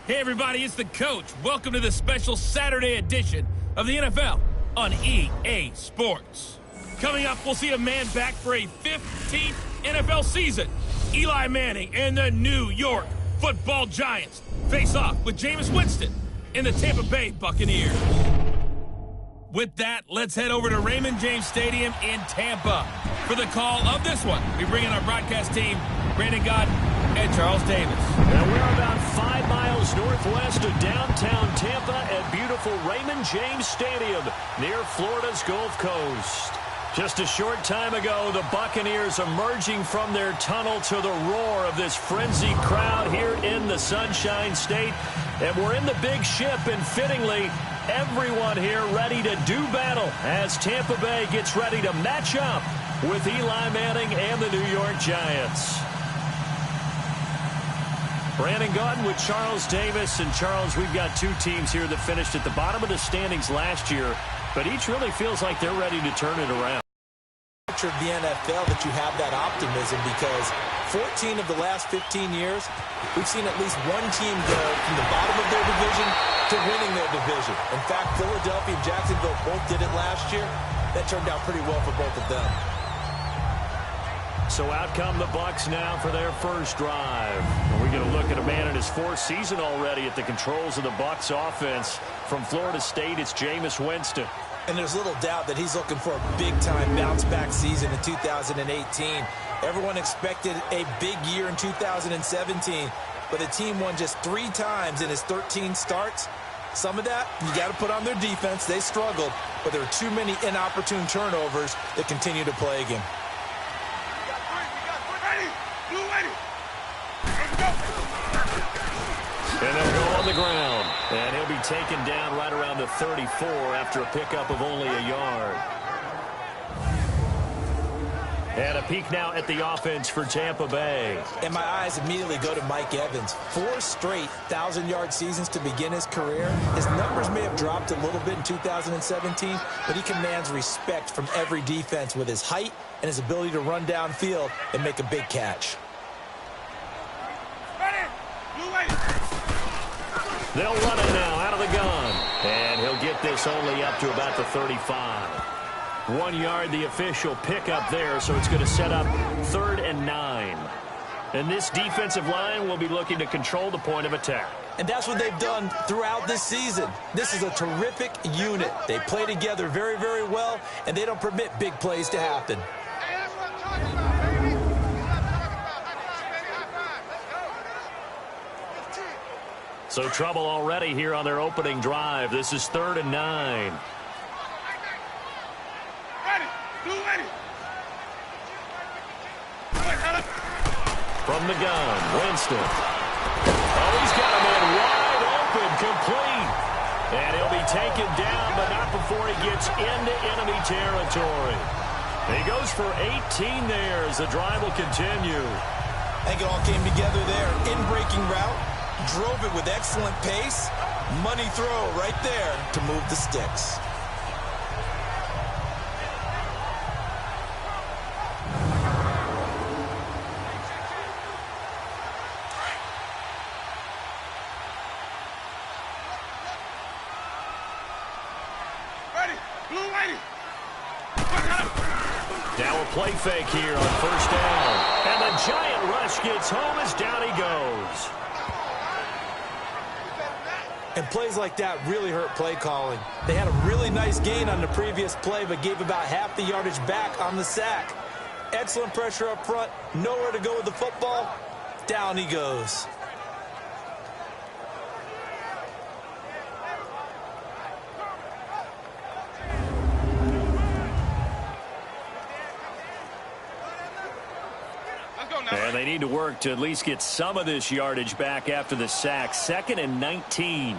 Hey everybody, it's the coach. Welcome to this special Saturday edition of the NFL on EA Sports. Coming up, we'll see a man back for a 15th NFL season. Eli Manning and the New York Football Giants face off with Jameis Winston and the Tampa Bay Buccaneers. With that, let's head over to Raymond James Stadium in Tampa for the call of this one. We bring in our broadcast team, Brandon Godden and Charles Davis. And we're about 5 miles northwest of downtown Tampa at beautiful Raymond James Stadium near Florida's Gulf Coast. Just a short time ago, the Buccaneers emerging from their tunnel to the roar of this frenzied crowd here in the Sunshine State. And we're in the big ship, and fittingly, everyone here ready to do battle as Tampa Bay gets ready to match up with Eli Manning and the New York Giants. Brandon Godden with Charles Davis. And Charles, we've got two teams here that finished at the bottom of the standings last year, but each really feels like they're ready to turn it around. Of the NFL that you have that optimism, because 14 of the last 15 years, we've seen at least one team go from the bottom of their division to winning their division. In fact, Philadelphia and Jacksonville both did it last year. That turned out pretty well for both of them. So out come the Bucs now for their first drive. We're going to look at a man in his fourth season already at the controls of the Bucs offense. From Florida State, it's Jameis Winston. And there's little doubt that he's looking for a big-time bounce-back season in 2018. Everyone expected a big year in 2017, but the team won just 3 times in his 13 starts. Some of that, you got to put on their defense. They struggled, but there are too many inopportune turnovers that continue to plague him. And they'll go on the ground. And he'll be taken down right around the 34 after a pickup of only a yard. And a peek now at the offense for Tampa Bay. And my eyes immediately go to Mike Evans. 4 straight 1,000-yard seasons to begin his career. His numbers may have dropped a little bit in 2017, but he commands respect from every defense with his height and his ability to run downfield and make a big catch. They'll run it now out of the gun. And he'll get this only up to about the 35. 1 yard, the official pickup there, so it's going to set up 3rd and 9. And this defensive line will be looking to control the point of attack. And that's what they've done throughout this season. This is a terrific unit. They play together very, very well, and they don't permit big plays to happen. Hey, that's what I'm talking about, baby. So trouble already here on their opening drive. This is 3rd and 9. From the gun, Winston. Oh, he's got a man wide open, complete. And he'll be taken down, but not before he gets into enemy territory. He goes for 18 there as the drive will continue. I think it all came together there. In-breaking route, drove it with excellent pace. Money throw right there to move the sticks. Now a play fake here on 1st down. And the giant rush gets home as down he goes. And plays like that really hurt play calling. They had a really nice gain on the previous play, but gave about half the yardage back on the sack. Excellent pressure up front. Nowhere to go with the football. Down he goes. And they need to work to at least get some of this yardage back after the sack. 2nd and 19.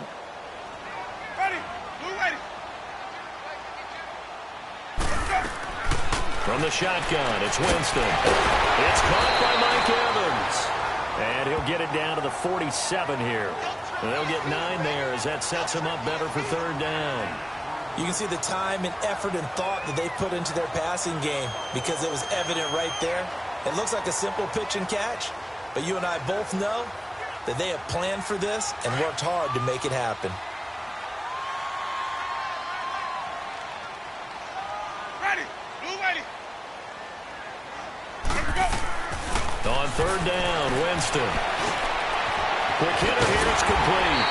From the shotgun, it's Winston. It's caught by Mike Evans. And he'll get it down to the 47 here. And they'll get 9 there as that sets him up better for 3rd down. You can see the time and effort and thought that they put into their passing game because it was evident right there. It looks like a simple pitch and catch, but you and I both know that they have planned for this and worked hard to make it happen. Ready. Blue ready. Here we go. On third down, Winston. Quick hitter here, it's complete.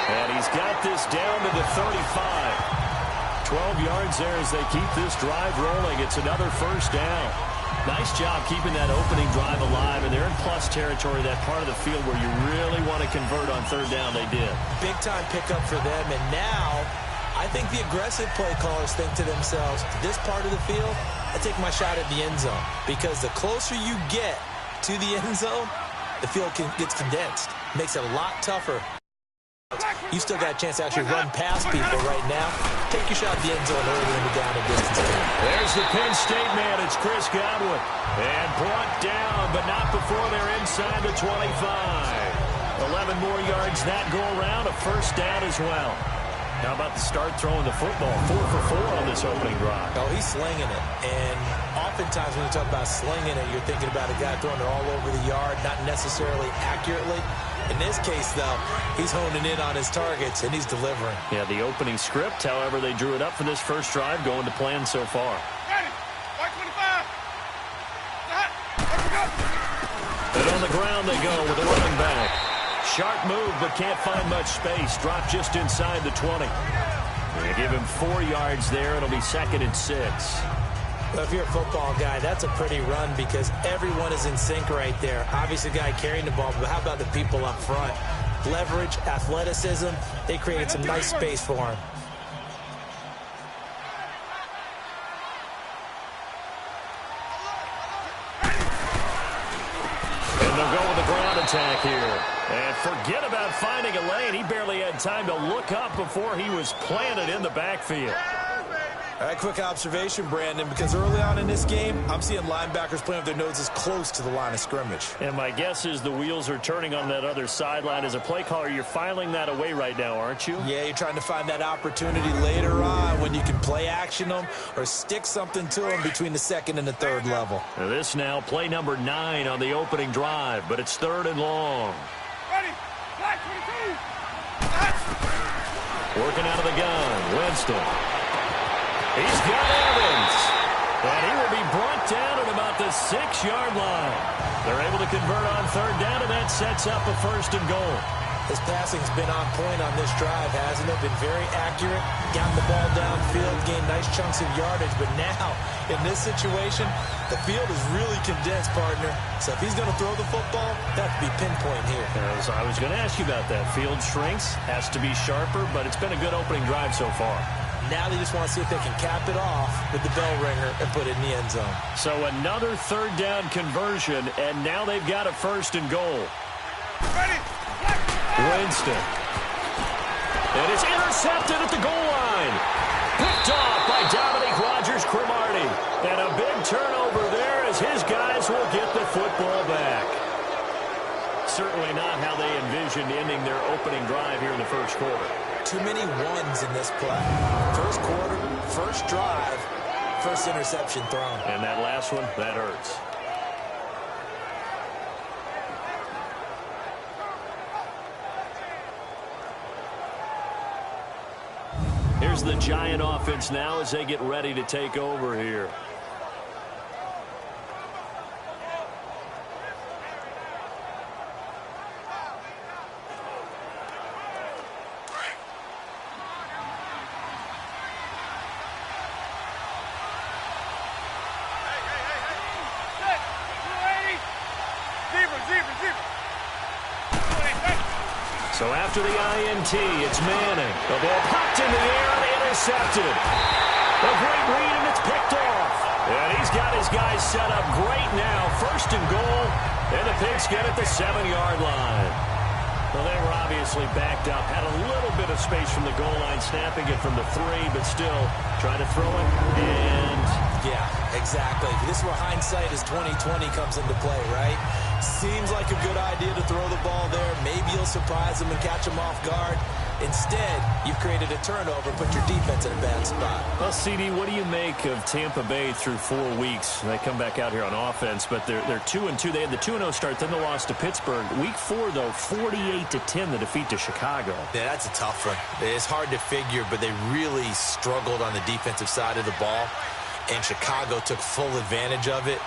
And he's got this down to the 35. 12 yards there as they keep this drive rolling. It's another first down. Nice job keeping that opening drive alive, and they're in plus territory, that part of the field where you really want to convert on third down. They did. Big-time pickup for them, and now I think the aggressive play callers think to themselves, this part of the field, I take my shot at the end zone, because the closer you get to the end zone, the field gets condensed. Makes it a lot tougher. You still got a chance to actually run past people right now. Take your shot at the end zone early in the down and distance game. There's the Penn State man. It's Chris Godwin. And brought down, but not before they're inside the 25. 11 more yards that go around. A first down as well. How about the start throwing the football? 4 for 4 on this opening drive. Oh, he's slinging it. And oftentimes when you talk about slinging it, you're thinking about a guy throwing it all over the yard, not necessarily accurately. In this case, though, he's honing in on his targets, and he's delivering. Yeah, the opening script, however, they drew it up for this first drive, going to plan so far. Ready. White 25. Here we go. And on the ground they go with a running back. Sharp move, but can't find much space. Dropped just inside the 20. They give him 4 yards there. It'll be 2nd and 6. Well, if you're a football guy, that's a pretty run because everyone is in sync right there. Obviously, the guy carrying the ball, but how about the people up front? Leverage, athleticism, they created some nice space for him. And they'll go with the ground attack here. And forget about finding a lane. He barely had time to look up before he was planted in the backfield. All right, quick observation, Brandon, because early on in this game, I'm seeing linebackers playing with their noses close to the line of scrimmage. And my guess is the wheels are turning on that other sideline. As a play caller, you're filing that away right now, aren't you? Yeah, you're trying to find that opportunity later on when you can play action them or stick something to them between the 2nd and the 3rd level. Now this now, play number 9 on the opening drive, but it's 3rd and long. Ready. Black 22. Working out of the gun, Winston. He's got Evans. And he will be brought down at about the 6-yard line. They're able to convert on third down, and that sets up a 1st and goal. His passing's been on point on this drive, hasn't it? Been very accurate, gotten the ball downfield, gained nice chunks of yardage. But now, in this situation, the field is really condensed, partner. So if he's going to throw the football, that would be pinpoint here. As I was going to ask you about that. Field shrinks, has to be sharper, but it's been a good opening drive so far. Now they just want to see if they can cap it off with the bell ringer and put it in the end zone. So another third down conversion, and now they've got a 1st and goal. Ready. Winston. And it's intercepted at the goal line. Picked off by Dominique Rodgers-Cromartie. And a big turnover there as his guys will get the football back. Certainly not how they envisioned ending their opening drive here in the first quarter. Too many ones in this play. First quarter, first drive, first interception thrown. And that last one, that hurts. Here's the Giant offense now as they get ready to take over here. So after the INT, it's Manning. The ball popped in the air and intercepted. A great read, and it's picked off. And he's got his guys set up great now. 1st and goal, and the Pigs get at the 7-yard line. Well, they were obviously backed up. Had a little bit of space from the goal line, snapping it from the 3, but still trying to throw it. And yeah, exactly. This is where hindsight is 20/20 comes into play, right? Seems like a good idea to throw the ball there. Maybe you'll surprise them and catch them off guard. Instead, you've created a turnover, put your defense in a bad spot. Well, CD, what do you make of Tampa Bay through 4 weeks? They come back out here on offense, but they're 2-2. They had the 2-0 start, then the loss to Pittsburgh. Week 4, though, 48-10, the defeat to Chicago. Yeah, that's a tough one. It's hard to figure, but they really struggled on the defensive side of the ball, and Chicago took full advantage of it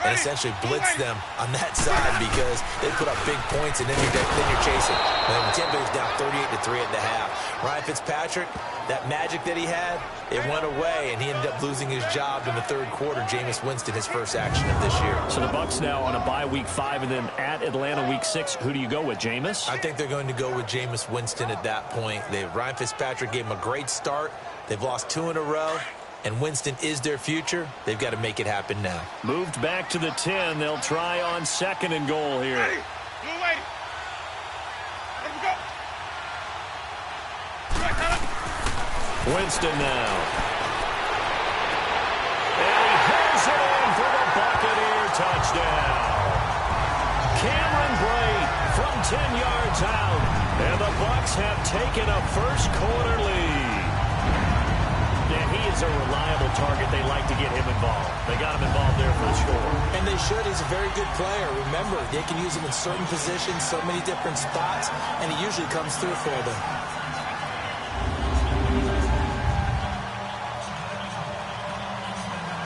and essentially blitzed them on that side because they put up big points, and then you're chasing. And Tampa Bay's down 38-3 at the half. Ryan Fitzpatrick, that magic that he had, it went away, and he ended up losing his job in the third quarter. Jameis Winston, his first action of this year. So the Bucs now on a bye week 5, and then at Atlanta week 6. Who do you go with, Jameis? I think they're going to go with Jameis Winston at that point. Ryan Fitzpatrick gave him a great start. They've lost 2 in a row. And Winston is their future. They've got to make it happen now. Moved back to the 10. They'll try on 2nd and goal here. Ready. Blue lady. Let him go. Right, Tyler. Winston now. And he hits it in for the Buccaneer touchdown. Cameron Brate from 10 yards out. And the Bucs have taken a first quarter lead. Yeah, he is a reliable target. They like to get him involved. They got him involved there for the score. And they should. He's a very good player. Remember, they can use him in certain positions, so many different spots, and he usually comes through for them.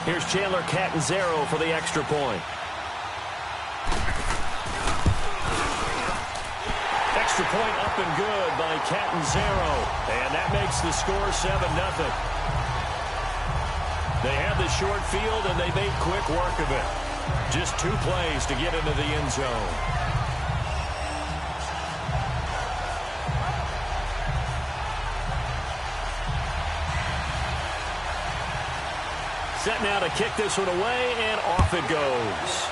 Here's Chandler Catanzaro for the extra point. Extra point up and good by Catanzaro. And that makes the score 7-0. They have the short field, and they made quick work of it. Just 2 plays to get into the end zone. Set now to kick this one away, and off it goes.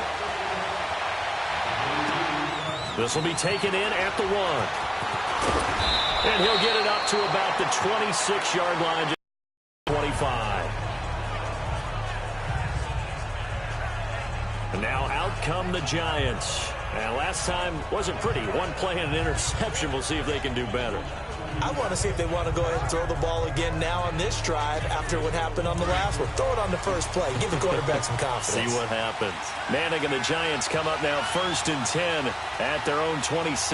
This will be taken in at the 1. And he'll get it up to about the 26-yard line, 25. And now out come the Giants. And last time wasn't pretty. 1 play and an interception. We'll see if they can do better. I want to see if they want to go ahead and throw the ball again now on this drive after what happened on the last one. Throw it on the first play. Give the quarterback some confidence. See what happens. Manning and the Giants come up now 1st and 10 at their own 26.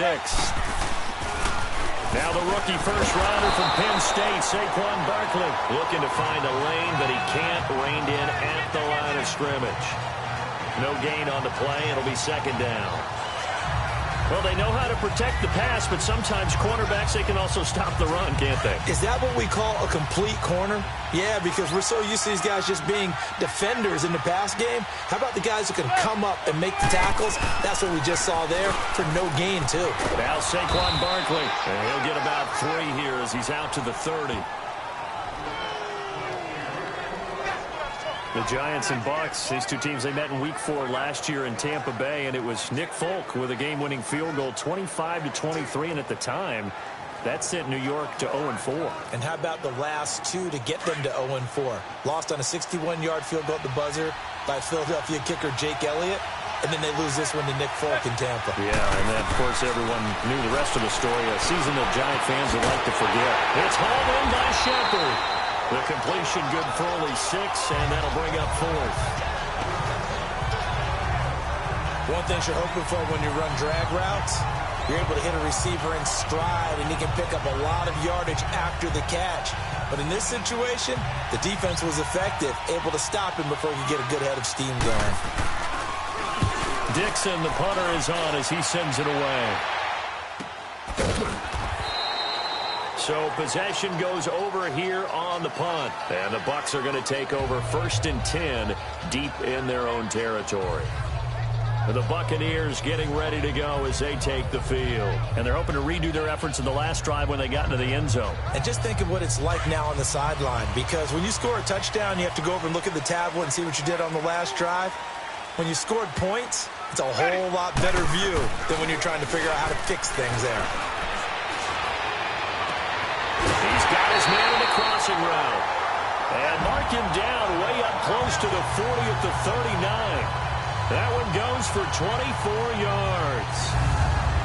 Now the rookie first-rounder from Penn State, Saquon Barkley, looking to find a lane that he can't rein in at the line of scrimmage. No gain on the play. It'll be 2nd down. Well, they know how to protect the pass, but sometimes cornerbacks, they can also stop the run, can't they? Is that what we call a complete corner? Yeah, because we're so used to these guys just being defenders in the pass game. How about the guys who can come up and make the tackles? That's what we just saw there for no gain, too. Now Saquon Barkley, and he'll get about 3 here as he's out to the 30. The Giants and Bucs, these 2 teams, they met in Week 4 last year in Tampa Bay, and it was Nick Folk with a game-winning field goal, 25-23, and at the time, that sent New York to 0-4. And how about the last 2 to get them to 0-4? Lost on a 61-yard field goal at the buzzer by Philadelphia kicker Jake Elliott, and then they lose this one to Nick Folk in Tampa. Yeah, and then, of course, everyone knew the rest of the story, a season that Giant fans would like to forget. It's hauled in by Shepard. The completion good for only 6, and that'll bring up 4th. One thing you're hoping for when you run drag routes, you're able to hit a receiver in stride, and he can pick up a lot of yardage after the catch. But in this situation, the defense was effective, able to stop him before he could get a good head of steam going. Dixon, the punter, is on as he sends it away. So possession goes over here on the punt. And the Bucs are going to take over 1st and 10 deep in their own territory. And the Buccaneers getting ready to go as they take the field. And they're hoping to redo their efforts in the last drive when they got into the end zone. And just think of what it's like now on the sideline. Because when you score a touchdown, you have to go over and look at the tablet and see what you did on the last drive. When you scored points, it's a whole lot better view than when you're trying to figure out how to fix things there. He's got his man in the crossing route. And mark him down way up close to the 40 at the 39. That one goes for 24 yards.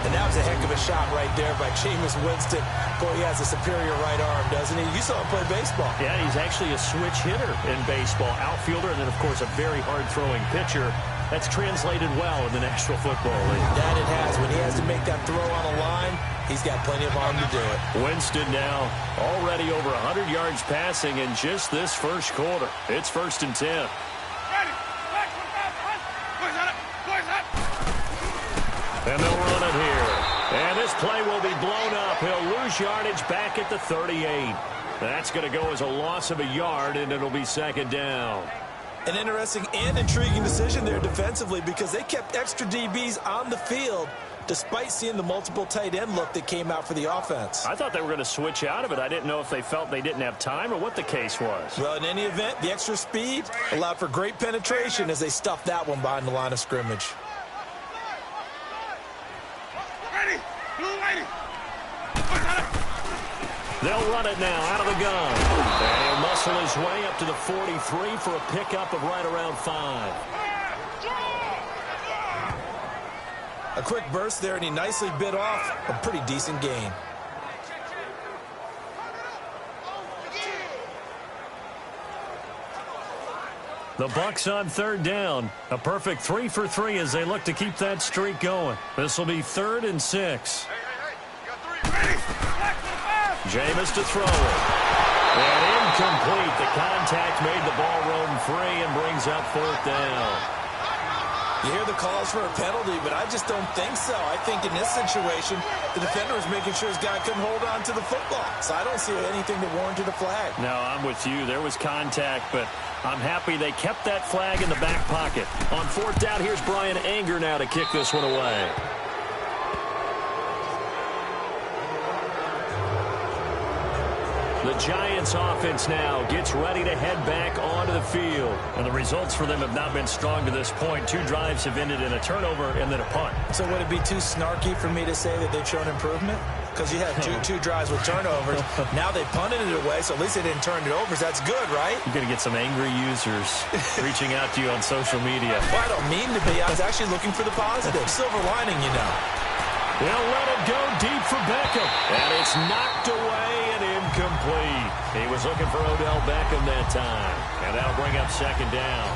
And that was a heck of a shot right there by Jameis Winston. Boy, he has a superior right arm, doesn't he? You saw him play baseball. Yeah, he's actually a switch hitter in baseball. Outfielder, and then, of course, a very hard-throwing pitcher. That's translated well in the National Football League. That it has. When he has to make that throw on a line, he's got plenty of arm to do it. Winston now already over 100 yards passing in just this first quarter. It's 1st and 10. Ready. Back, boys on it. Boys up. And they'll run it here. And this play will be blown up. He'll lose yardage back at the 38. That's going to go as a loss of a yard, and it'll be 2nd down. An interesting and intriguing decision there defensively because they kept extra DBs on the field despite seeing the multiple tight end look that came out for the offense. I thought they were going to switch out of it. I didn't know if they felt they didn't have time or what the case was. Well, in any event, the extra speed allowed for great penetration as they stuffed that one behind the line of scrimmage. Ready. Blue lady. Boys on it. They'll run it now out of the gun. And he'll muscle his way up to the 43 for a pickup of right around 5. A quick burst there, and he nicely bit off a pretty decent gain. The Bucs on 3rd down. A perfect 3 for 3 as they look to keep that streak going. This will be 3rd and 6. Jameis to throw it. And incomplete. The contact made the ball roam free and brings up 4th down. You hear the calls for a penalty, but I just don't think so. I think in this situation, the defender was making sure his guy couldn't hold on to the football. So I don't see anything that warranted a flag. No, I'm with you. There was contact, but I'm happy they kept that flag in the back pocket. On 4th down, here's Brian Anger now to kick this one away. The Giants offense now gets ready to head back onto the field. And the results for them have not been strong to this point. 2 drives have ended in a turnover and then a punt. So would it be too snarky for me to say that they've shown improvement? Because you had two drives with turnovers. Now they punted it away, so at least they didn't turn it over. So that's good, right? You're going to get some angry users reaching out to you on social media. Well, I don't mean to be. I was actually looking for the positive. Silver lining, you know. They'll let it go deep for Beckham. And it's knocked away and incomplete. He was looking for Odell Beckham that time. And that'll bring up 2nd down.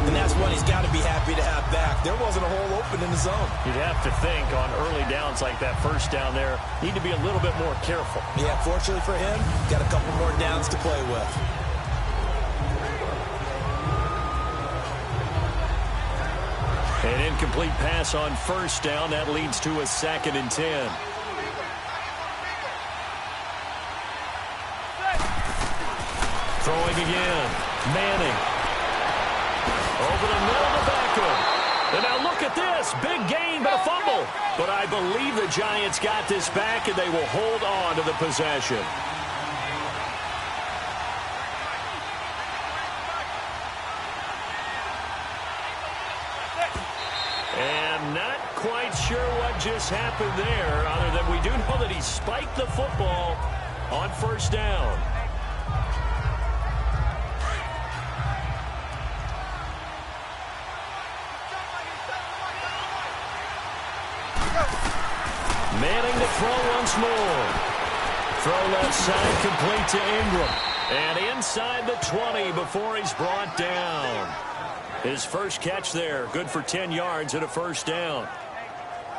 And that's one he's got to be happy to have back. There wasn't a hole open in the zone. You'd have to think on early downs like that 1st down there, need to be a little bit more careful. Yeah, fortunately for him, got a couple more downs to play with. An incomplete pass on 1st down. That leads to a 2nd and 10. Throwing again. Manning. Over the middle to Beckham. And now look at this. Big gain, but a fumble. But I believe the Giants got this back, and they will hold on to the possession. And not quite sure what just happened there, other than we do know that he spiked the football on 1st down. Manning to throw once more. Throw left side, complete to Ingram. And inside the 20 before he's brought down. His first catch there, good for 10 yards and a 1st down.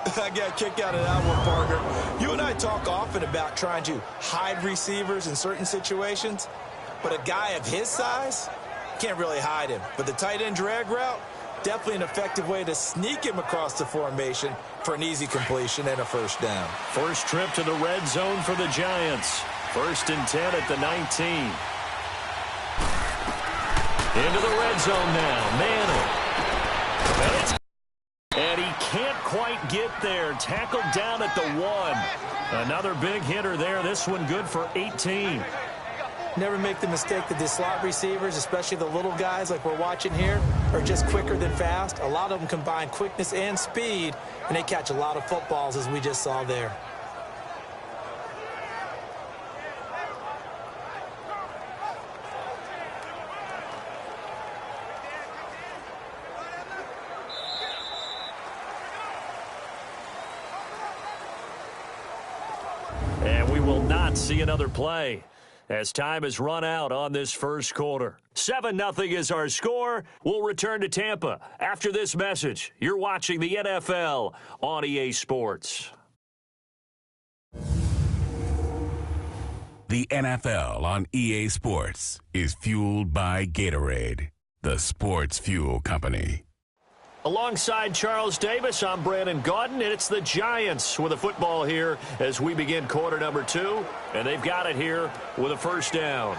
I got a kick out of that one, partner. You and I talk often about trying to hide receivers in certain situations, but a guy of his size can't really hide him. But the tight end drag route, definitely an effective way to sneak him across the formation for an easy completion and a 1st down. First trip to the red zone for the Giants. 1st and 10 at the 19. Into the red zone now. Manning. And he can't quite get there. Tackled down at the 1. Another big hitter there. This one good for 18. Never make the mistake that the slot receivers, especially the little guys like we're watching here, are just quicker than fast. A lot of them combine quickness and speed, and they catch a lot of footballs, as we just saw there. not see another play as time has run out on this first quarter. 7-0 is our score. We'll return to Tampa after this message. You're watching the NFL on EA Sports. The NFL on EA Sports is fueled by Gatorade, the sports fuel company. Alongside Charles Davis, I'm Brandon Gaudin, and it's the Giants with a football here as we begin quarter number 2, and they've got it here with a first down.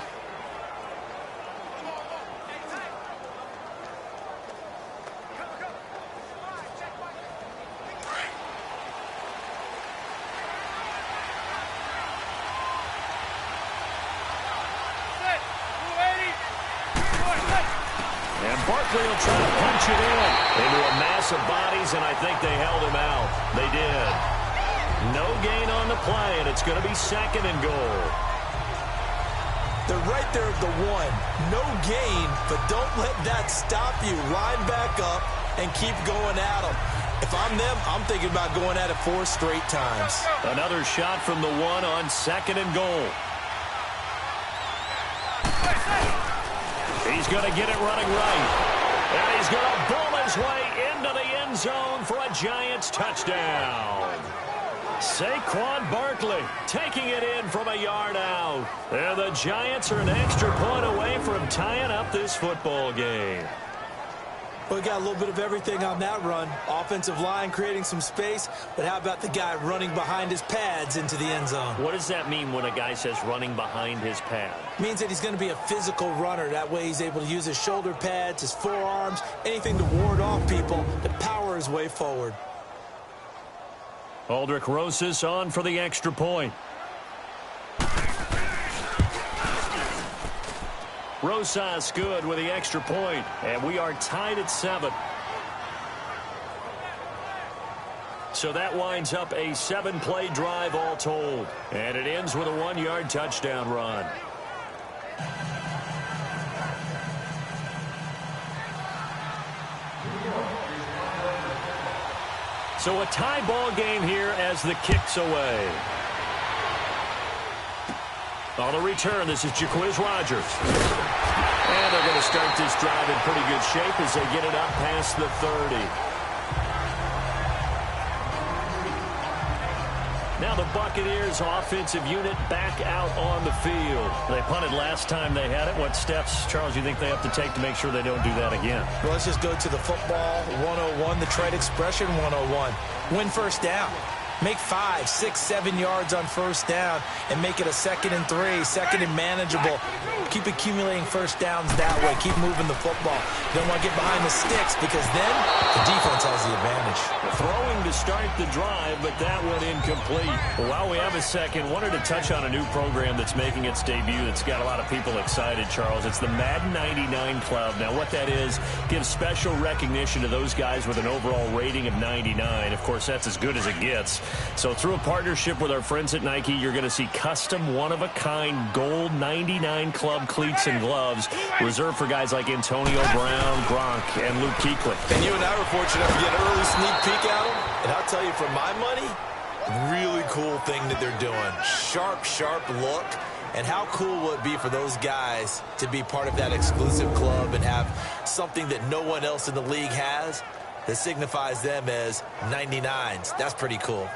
Barkley will try to punch it in into a mass of bodies, and I think they held him out. They did. No gain on the play, and it's going to be 2nd and goal. They're right there at the 1. No gain, but don't let that stop you. Line back up and keep going at them. If I'm them, I'm thinking about going at it 4 straight times. Another shot from the 1 on 2nd and goal. He's going to get it running right. And he's going to bull his way into the end zone for a Giants touchdown. Saquon Barkley taking it in from a yard out. And the Giants are an extra point away from tying up this football game. Well, we got a little bit of everything on that run. Offensive line creating some space, but how about the guy running behind his pads into the end zone? What does that mean when a guy says running behind his pad? Means that he's going to be a physical runner. That way he's able to use his shoulder pads, his forearms, anything to ward off people to power his way forward. Aldrich Rosas on for the extra point. Rosas good with the extra point, and we are tied at 7. So that winds up a 7-play drive all told, and it ends with a 1-yard touchdown run. So a tie ball game here as the kick's away. On the return, this is Jacquizz Rodgers. And they're going to start this drive in pretty good shape as they get it up past the 30. Now the Buccaneers offensive unit back out on the field. They punted last time they had it. What steps, Charles, you think they have to take to make sure they don't do that again? Well, let's just go to the football 101, the trade expression 101. Win first down. Make 5, 6, 7 yards on first down and make it a 2nd and 3, 2nd and manageable. Keep accumulating first downs that way. Keep moving the football. Don't want to get behind the sticks because then the defense has the advantage. Throwing to start the drive, but that one incomplete. Well, while we have a second, wanted to touch on a new program that's making its debut that's got a lot of people excited, Charles. It's the Madden 99 Club. Now, what that is, gives special recognition to those guys with an overall rating of 99. Of course, that's as good as it gets. So through a partnership with our friends at Nike, you're going to see custom one-of-a-kind gold 99 Club cleats and gloves reserved for guys like Antonio Brown, Gronk, and Luke Kuechly. And you and I were fortunate to get an early sneak peek at them. And I'll tell you, for my money, really cool thing that they're doing. Sharp, sharp look. And how cool will it be for those guys to be part of that exclusive club and have something that no one else in the league has that signifies them as 99s. That's pretty cool.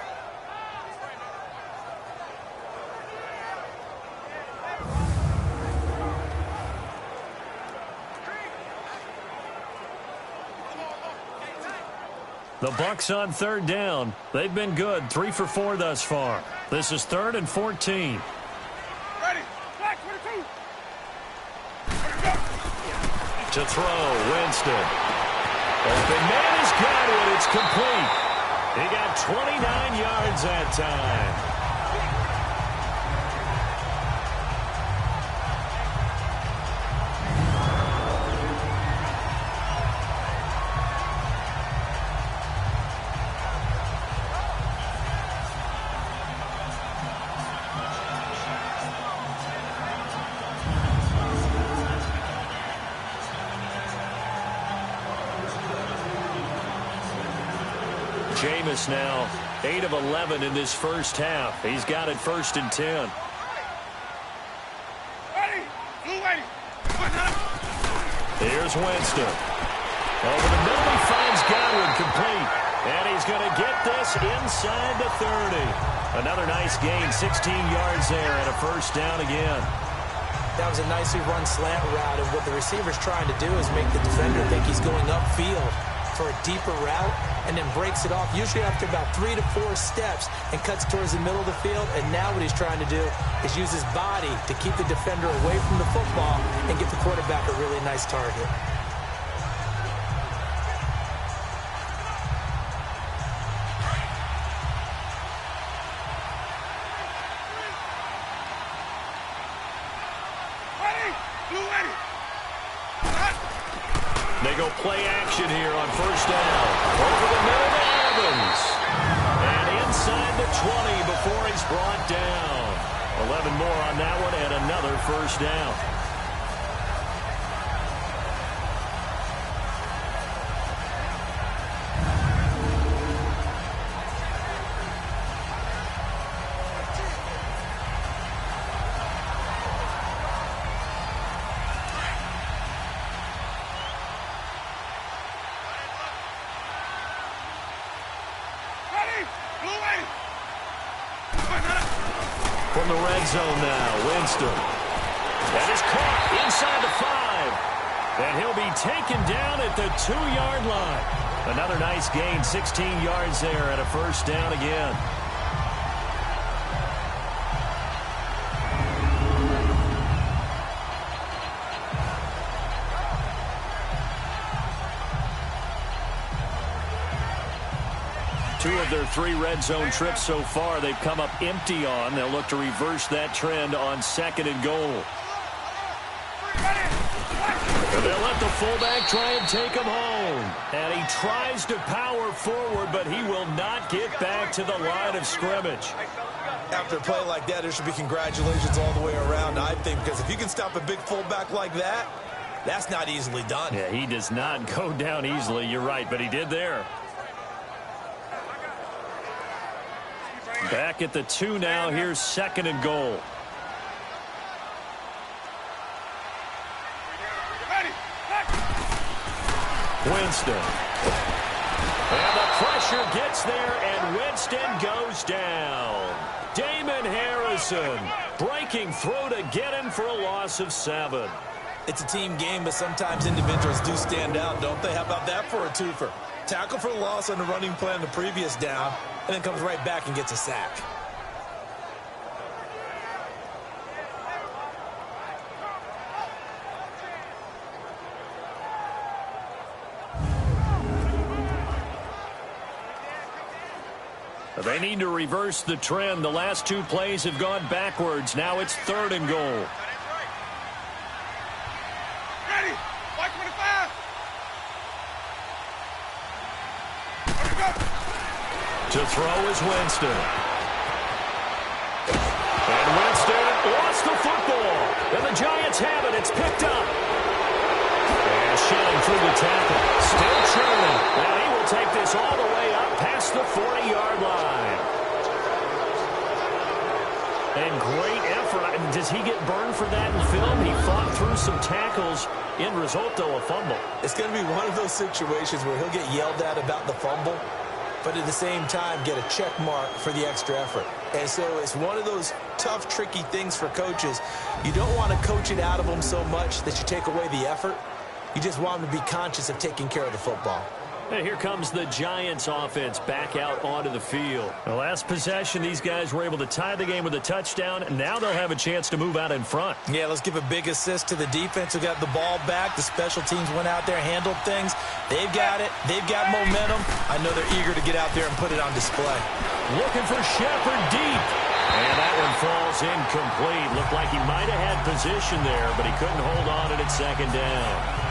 The Bucs on 3rd down. They've been good, 3 for 4 thus far. This is 3rd and 14. Ready. Back 22. To throw, Winston. Open man is got it. It's complete. He got 29 yards that time. Jameis now 8 of 11 in this first half. He's got it 1st and 10. Here's Winston. Over the middle, he finds Godwin complete. And he's going to get this inside the 30. Another nice gain, 16 yards there, and a 1st down again. That was a nicely run slant route, and what the receiver's trying to do is make the defender think he's going upfield for a deeper route, and then breaks it off, usually after about 3 to 4 steps, and cuts towards the middle of the field. And now what he's trying to do is use his body to keep the defender away from the football and get the quarterback a really nice target. They go play action here on 1st down. Over the middle to Evans. And inside the 20 before he's brought down. 11 more on that one and another 1st down. From the red zone now, Winston. That is caught inside the 5. And he'll be taken down at the 2-yard line. Another nice gain, 16 yards there and a 1st down again. Two of their 3 red zone trips so far they've come up empty on. They'll look to reverse that trend on 2nd and goal. And they'll let the fullback try and take him home. And he tries to power forward, but he will not get back to the line of scrimmage. After a play like that, there should be congratulations all the way around, I think, because if you can stop a big fullback like that, that's not easily done. Yeah, he does not go down easily. You're right, but he did there. Back at the 2 now. Here's 2nd and goal. Winston. And the pressure gets there, and Winston goes down. Damon Harrison breaking through to get him for a loss of 7. It's a team game, but sometimes individuals do stand out, don't they? How about that for a twofer? Tackle for loss on the running play on the previous down, and then comes right back and gets a sack. They need to reverse the trend. The last 2 plays have gone backwards. Now it's 3rd and goal. Ready? White 25. To throw is Winston. And Winston lost the football. And the Giants have it. It's picked up. And shedding through the tackle. Still churning. Now he will take this all the way up past the 40-yard line. And great effort. I mean, does he get burned for that in film? He fought through some tackles. End result, though, a fumble. It's going to be one of those situations where he'll get yelled at about the fumble, but at the same time get a check mark for the extra effort. And so it's one of those tough, tricky things for coaches. You don't want to coach it out of them so much that you take away the effort. You just want them to be conscious of taking care of the football. And here comes the Giants offense back out onto the field. The last possession, these guys were able to tie the game with a touchdown, and now they'll have a chance to move out in front. Yeah, let's give a big assist to the defense who got the ball back. The special teams went out there, handled things. They've got it. They've got momentum. I know they're eager to get out there and put it on display. Looking for Shepard deep. And that one falls incomplete. Looked like he might have had position there, but he couldn't hold on at 2nd down.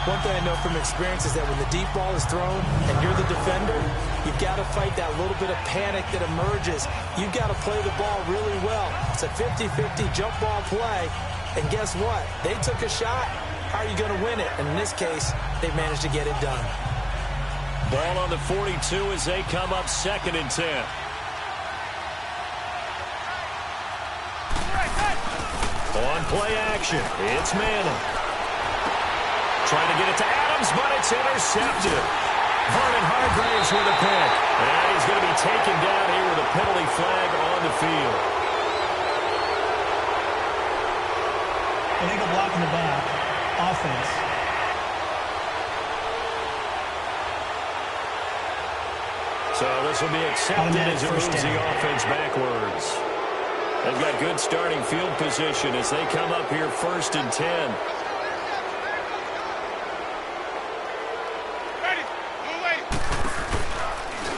One thing I know from experience is that when the deep ball is thrown and you're the defender, you've got to fight that little bit of panic that emerges. You've got to play the ball really well. It's a 50-50 jump ball play. And guess what? They took a shot. How are you going to win it? And in this case, they managed to get it done. Ball on the 42 as they come up 2nd and 10. On play action, it's Madden. Trying to get it to Adams, but it's intercepted. Vernon Hargraves with a pick. And he's going to be taken down here with a penalty flag on the field. Illegal block in the back. Offense. So this will be accepted as it moves the offense backwards. They've got good starting field position as they come up here 1st and 10.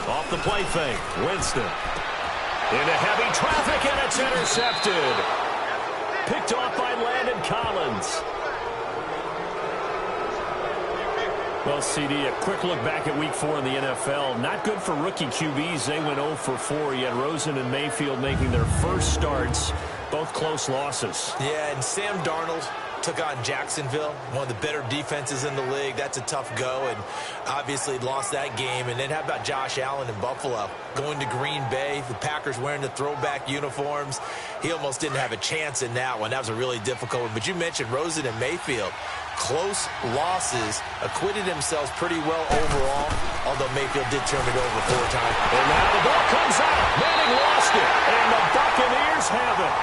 Off the play fake, Winston. Into heavy traffic, and it's intercepted. Picked off by Landon Collins. Well, CD, a quick look back at Week 4 in the NFL. Not good for rookie QBs. They went 0 for 4. You had Rosen and Mayfield making their first starts. Both close losses. Yeah, and Sam Darnold took on Jacksonville, one of the better defenses in the league. That's a tough go, and obviously lost that game. And then how about Josh Allen in Buffalo? Going to Green Bay, the Packers wearing the throwback uniforms. He almost didn't have a chance in that one. That was a really difficult one. But you mentioned Rosen and Mayfield. Close losses, acquitted themselves pretty well overall, although Mayfield did turn it over 4 times. And now the ball comes out. Manning lost it, and the Buccaneers have it.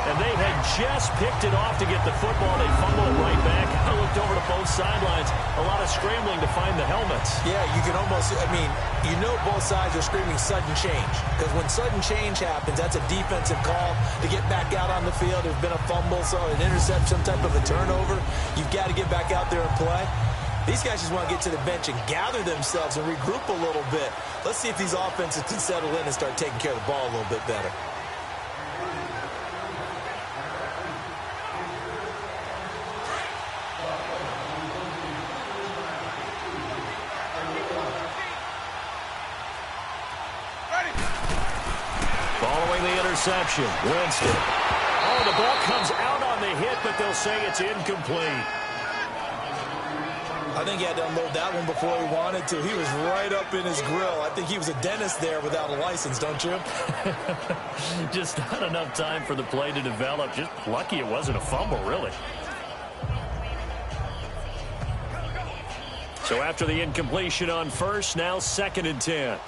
And they had just picked it off to get the football. They fumble it right back. I looked over to both sidelines. A lot of scrambling to find the helmets. Yeah, you can almost, you know both sides are screaming sudden change. Because when sudden change happens, that's a defensive call to get back out on the field. There's been a fumble, so an interception, some type of a turnover. You've got to get back out there and play. These guys just want to get to the bench and gather themselves and regroup a little bit. Let's see if these offenses can settle in and start taking care of the ball a little bit better. Following the interception, Winston. Oh, the ball comes out on the hit, but they'll say it's incomplete. I think he had to unload that one before he wanted to. He was right up in his grill. I think he was a dentist there without a license, don't you? Just not enough time for the play to develop. Just lucky it wasn't a fumble, really. So after the incompletion on first, now 2nd and 10.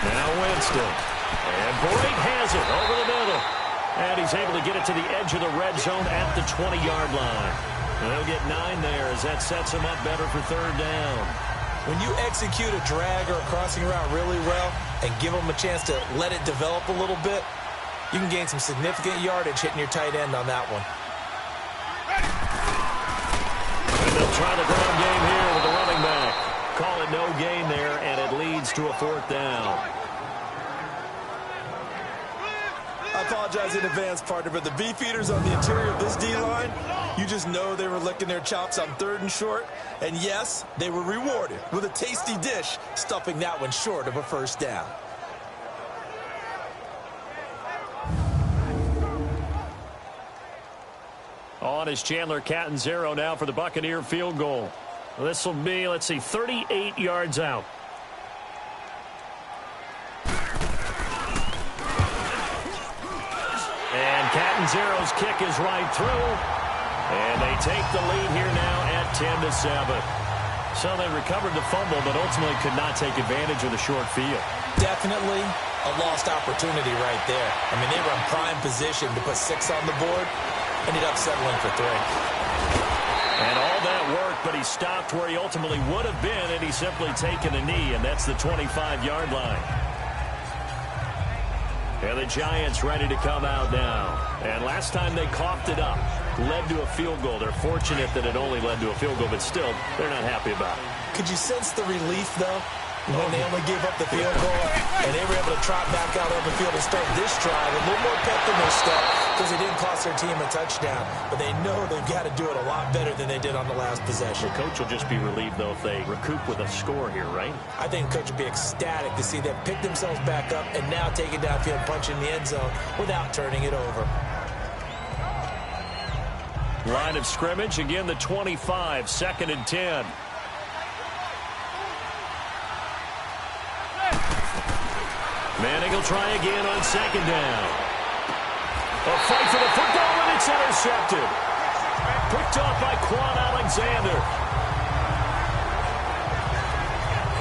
Now Winston. And Boyd has it over the middle. And he's able to get it to the edge of the red zone at the 20-yard line. And he'll get 9 there as that sets him up better for 3rd down. When you execute a drag or a crossing route really well and give them a chance to let it develop a little bit, you can gain some significant yardage hitting your tight end on that one. And they'll try the ground game here with the running back. Call it no gain there, and it leads to a 4th down. I apologize in advance, partner, but the beefeaters on the interior of this D-line, you just know they were licking their chops on 3rd and short. And yes, they were rewarded with a tasty dish, stuffing that one short of a 1st down. On is Chandler Catanzaro now for the Buccaneer field goal. This will be, let's see, 38 yards out. And Catanzaro's kick is right through. And they take the lead here now at 10-7. So they recovered the fumble, but ultimately could not take advantage of the short field. Definitely a lost opportunity right there. I mean, they were in prime position to put 6 on the board. Ended up settling for 3. And all that worked, but he stopped where he ultimately would have been, and he's simply taken a knee, and that's the 25-yard line. And the Giants ready to come out now. And last time they coughed it up, led to a field goal. They're fortunate that it only led to a field goal, but still, they're not happy about it. Could you sense the relief, though, when they only gave up the field goal, and they were able to trot back out on the field and start this drive? A little more pep in their step. because they didn't cost their team a touchdown, but they know they've got to do it a lot better than they did on the last possession. The coach will just be relieved, though, if they recoup with a score here, right? I think the coach will be ecstatic to see them pick themselves back up and now take it downfield, punch in the end zone without turning it over. Line of scrimmage, again the 25, 2nd and 10. Manning will try again on 2nd down. A fight for the football, and it's intercepted. Picked off by Quan Alexander.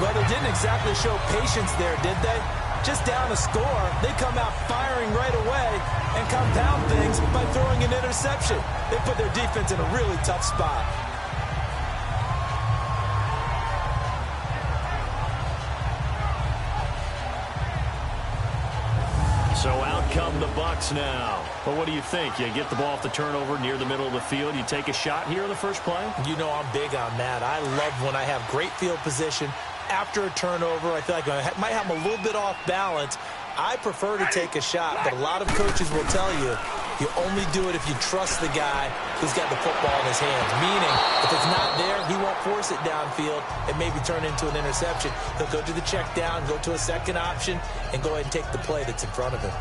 Well, they didn't exactly show patience there, did they? Just down a score, they come out firing right away and compound things by throwing an interception. They put their defense in a really tough spot. So out come the Bucs now. But what do you think? You get the ball off the turnover near the middle of the field. You take a shot here in the first play? You know I'm big on that. I love when I have great field position. After a turnover, I feel like I might have a little bit off balance. I prefer to take a shot, but a lot of coaches will tell you, you only do it if you trust the guy who's got the football in his hands. Meaning, if it's not there, he won't force it downfield and maybe turn into an interception. He'll go to the check down, go to a second option, and go ahead and take the play that's in front of him.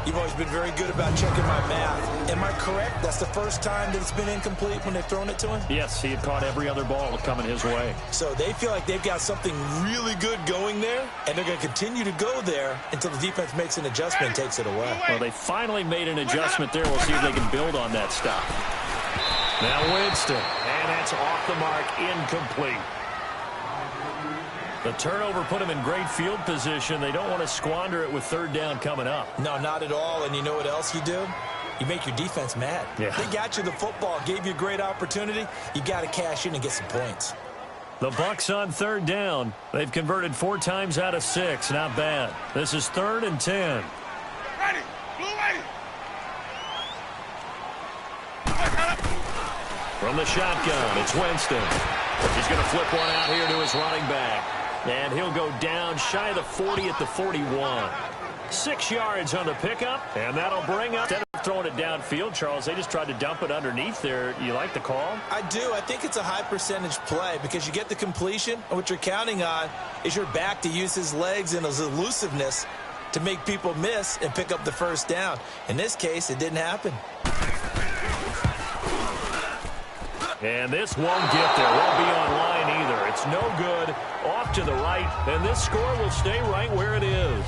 You've always been very good about checking my math. Am I correct? That's the first time that it's been incomplete when they've thrown it to him? Yes, he had caught every other ball coming his way. So they feel like they've got something really good going there, and they're going to continue to go there until the defense makes an adjustment and takes it away. Well, they finally made an adjustment there. We'll see if they can build on that stop. Now Winston, and that's off the mark, incomplete. The turnover put them in great field position. They don't want to squander it with 3rd down coming up. No, not at all. And you know what else you do? You make your defense mad. Yeah. They got you the football, gave you a great opportunity. You got to cash in and get some points. The Bucs on 3rd down. They've converted 4 times out of 6. Not bad. This is 3rd and 10. Ready. Blue ready. From the shotgun, it's Winston. He's going to flip one out here to his running back. And he'll go down shy of the 40 at the 41. 6 yards on the pickup, and that'll bring up. Instead of throwing it downfield, Charles, they just tried to dump it underneath there. You like the call? I do. I think it's a high percentage play because you get the completion, and what you're counting on is your back to use his legs and his elusiveness to make people miss and pick up the 1st down. In this case, it didn't happen. And this won't get there. Won't be on line either. It's no good. Off to the right, and this score will stay right where it is.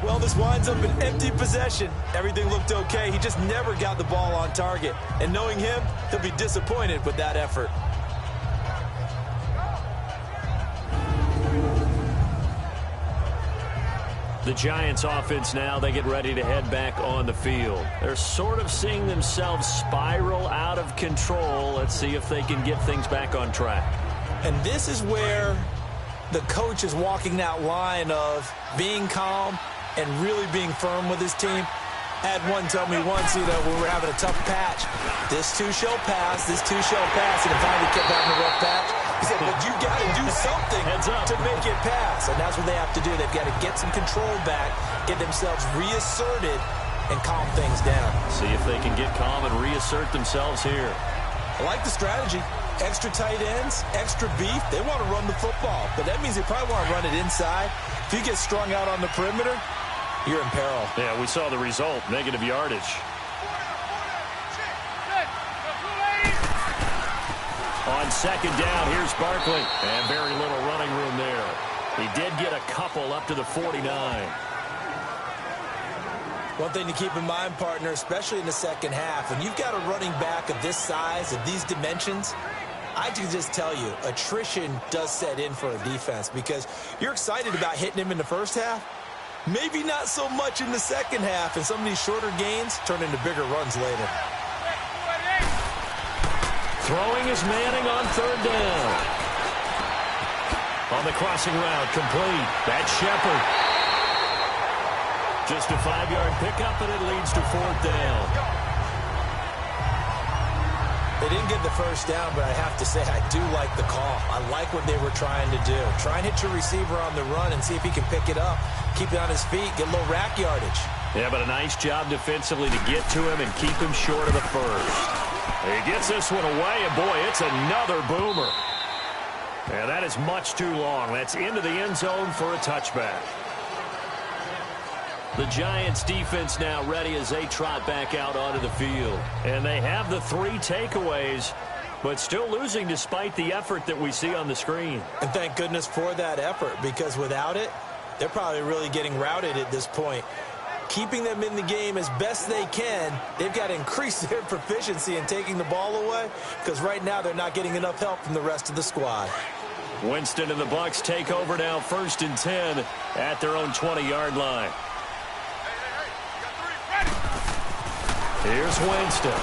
Well, this winds up an empty possession. Everything looked okay. He just never got the ball on target. And knowing him, he'll be disappointed with that effort. The Giants offense now, they get ready to head back on the field. They're sort of seeing themselves spiral out of control. Let's see if they can get things back on track. And this is where the coach is walking that line of being calm and really being firm with his team. I had one tell me once, when we were having a tough patch, this too shall pass, this too shall pass, and it finally kept having a rough patch. He said, but you got to do something to make it pass. And that's what they have to do. They've got to get some control back, get themselves reasserted, and calm things down. See if they can get calm and reassert themselves here. I like the strategy. Extra tight ends, extra beef. They want to run the football, but that means they probably want to run it inside. If you get strung out on the perimeter, you're in peril. Yeah, we saw the result, negative yardage. On 2nd down, here's Barkley. And very little running room there. He did get a couple up to the 49. One thing to keep in mind, partner, especially in the second half, when you've got a running back of this size, of these dimensions, I can just tell you, attrition does set in for a defense because you're excited about hitting him in the first half. Maybe not so much in the second half, and some of these shorter gains turn into bigger runs later. Throwing is Manning on 3rd down. On the crossing route, complete. That's Shepard. Just a 5-yard pickup, and it leads to 4th down. They didn't get the 1st down, but I have to say I do like the call. I like what they were trying to do. Try and hit your receiver on the run and see if he can pick it up. Keep it on his feet, get a little rack yardage. Yeah, but a nice job defensively to get to him and keep him short of the first. He gets this one away, and boy, it's another boomer. And that is much too long. That's into the end zone for a touchback. The Giants defense now ready as they trot back out onto the field. And they have the 3 takeaways, but still losing despite the effort that we see on the screen. And thank goodness for that effort, because without it, they're probably really getting routed at this point. Keeping them in the game as best they can, they've got to increase their proficiency in taking the ball away, because right now they're not getting enough help from the rest of the squad. Winston and the Bucs take over now, 1st and 10 at their own 20-yard line. Here's Winston.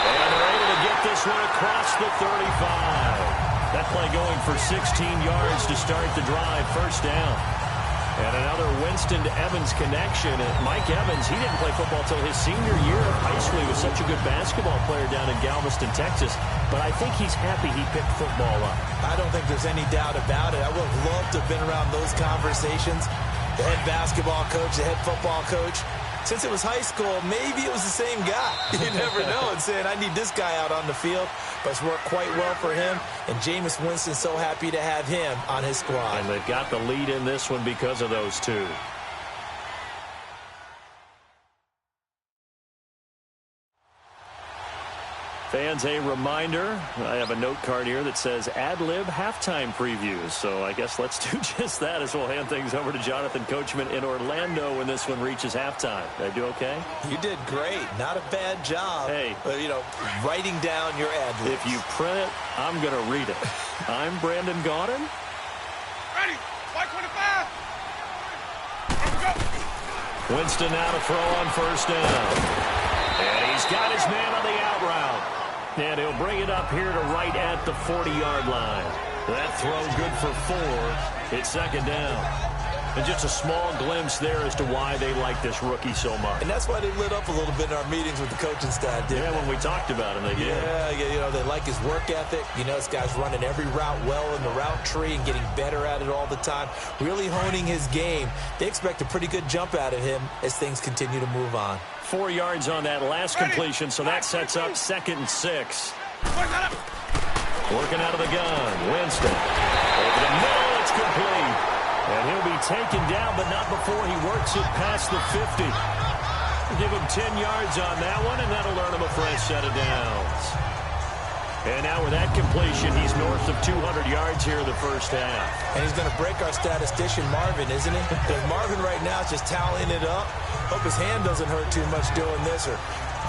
And they're able to get this one across the 35. That play going for 16 yards to start the drive, 1st down. And another Winston to Evans connection. Mike Evans, he didn't play football until his senior year of high school. He was such a good basketball player down in Galveston, Texas. But I think he's happy he picked football up. I don't think there's any doubt about it. I would have loved to have been around those conversations. The head basketball coach, the head football coach. Since it was high school, maybe it was the same guy. You never know. And saying, I need this guy out on the field. But it's worked quite well for him. And Jameis Winston's so happy to have him on his squad. And they've got the lead in this one because of those 2. Fans, a reminder, I have a note card here that says ad-lib halftime previews. So I guess let's do just that as we'll hand things over to Jonathan Coachman in Orlando when this one reaches halftime. Did I do okay? You did great. Not a bad job. Hey. But, writing down your ad-libs. If you print it, I'm going to read it. I'm Brandon Gaudin. Ready. White 25. Go. Winston now to throw on 1st down. And he's got his man on the out route. And he'll bring it up here to right at the 40-yard line. That throw good for 4. It's 2nd down. And just a small glimpse there as to why they like this rookie so much. And that's why they lit up a little bit in our meetings with the coaching staff, didn't they? When we talked about him, they did. Yeah, they like his work ethic. This guy's running every route well in the route tree and getting better at it all the time, really honing his game. They expect a pretty good jump out of him as things continue to move on. 4 yards on that last completion, so that sets up 2nd and 6. Working out of the gun, Winston. Over the middle, it's complete. And he'll be taken down, but not before he works it past the 50. Give him 10 yards on that one, and that'll earn him a fresh set of downs. And now with that completion, he's north of 200 yards here in the 1st half. And he's going to break our statistician, Marvin, isn't he? Because Marvin right now is just tallying it up. Hope his hand doesn't hurt too much doing this or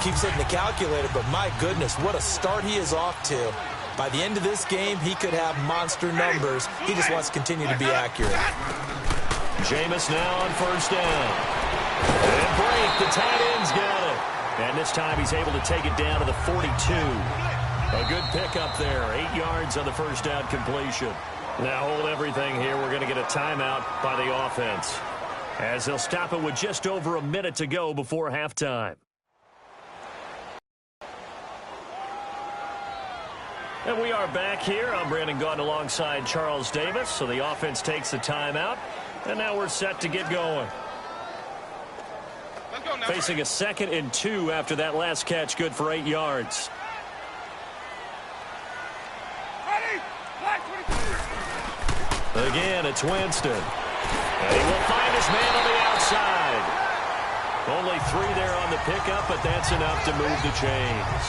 keeps hitting the calculator. But my goodness, what a start he is off to. By the end of this game, he could have monster numbers. He just wants to continue to be accurate. Jameis now on 1st down. And break, the tight end's got it. And this time he's able to take it down to the 42. A good pickup there, 8 yards on the 1st down completion. Now hold everything here. We're going to get a timeout by the offense, as they'll stop it with just over a minute to go before halftime. And we are back here. I'm Brandon Gaudin alongside Charles Davis. So the offense takes the timeout, and now we're set to get going. Let's go now. Facing a 2nd and 2 after that last catch, good for 8 yards. Ready. Black 22. Again, it's Winston. And he will find his man on the outside. Only 3 there on the pickup, but that's enough to move the chains.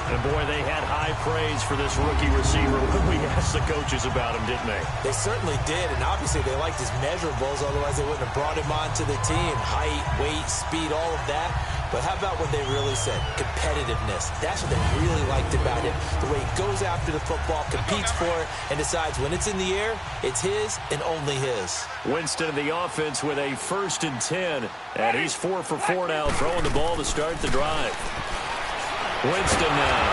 And, boy, they had high praise for this rookie receiver when we asked the coaches about him, didn't they? They certainly did, and obviously they liked his measurables. Otherwise, they wouldn't have brought him onto the team. Height, weight, speed, all of that. But how about what they really said? Competitiveness. That's what they really liked about him. The way he goes after the football, competes for it, and decides when it's in the air, it's his and only his. Winston in the offense with a 1st and 10. And he's 4 for 4 now, throwing the ball to start the drive. Winston now.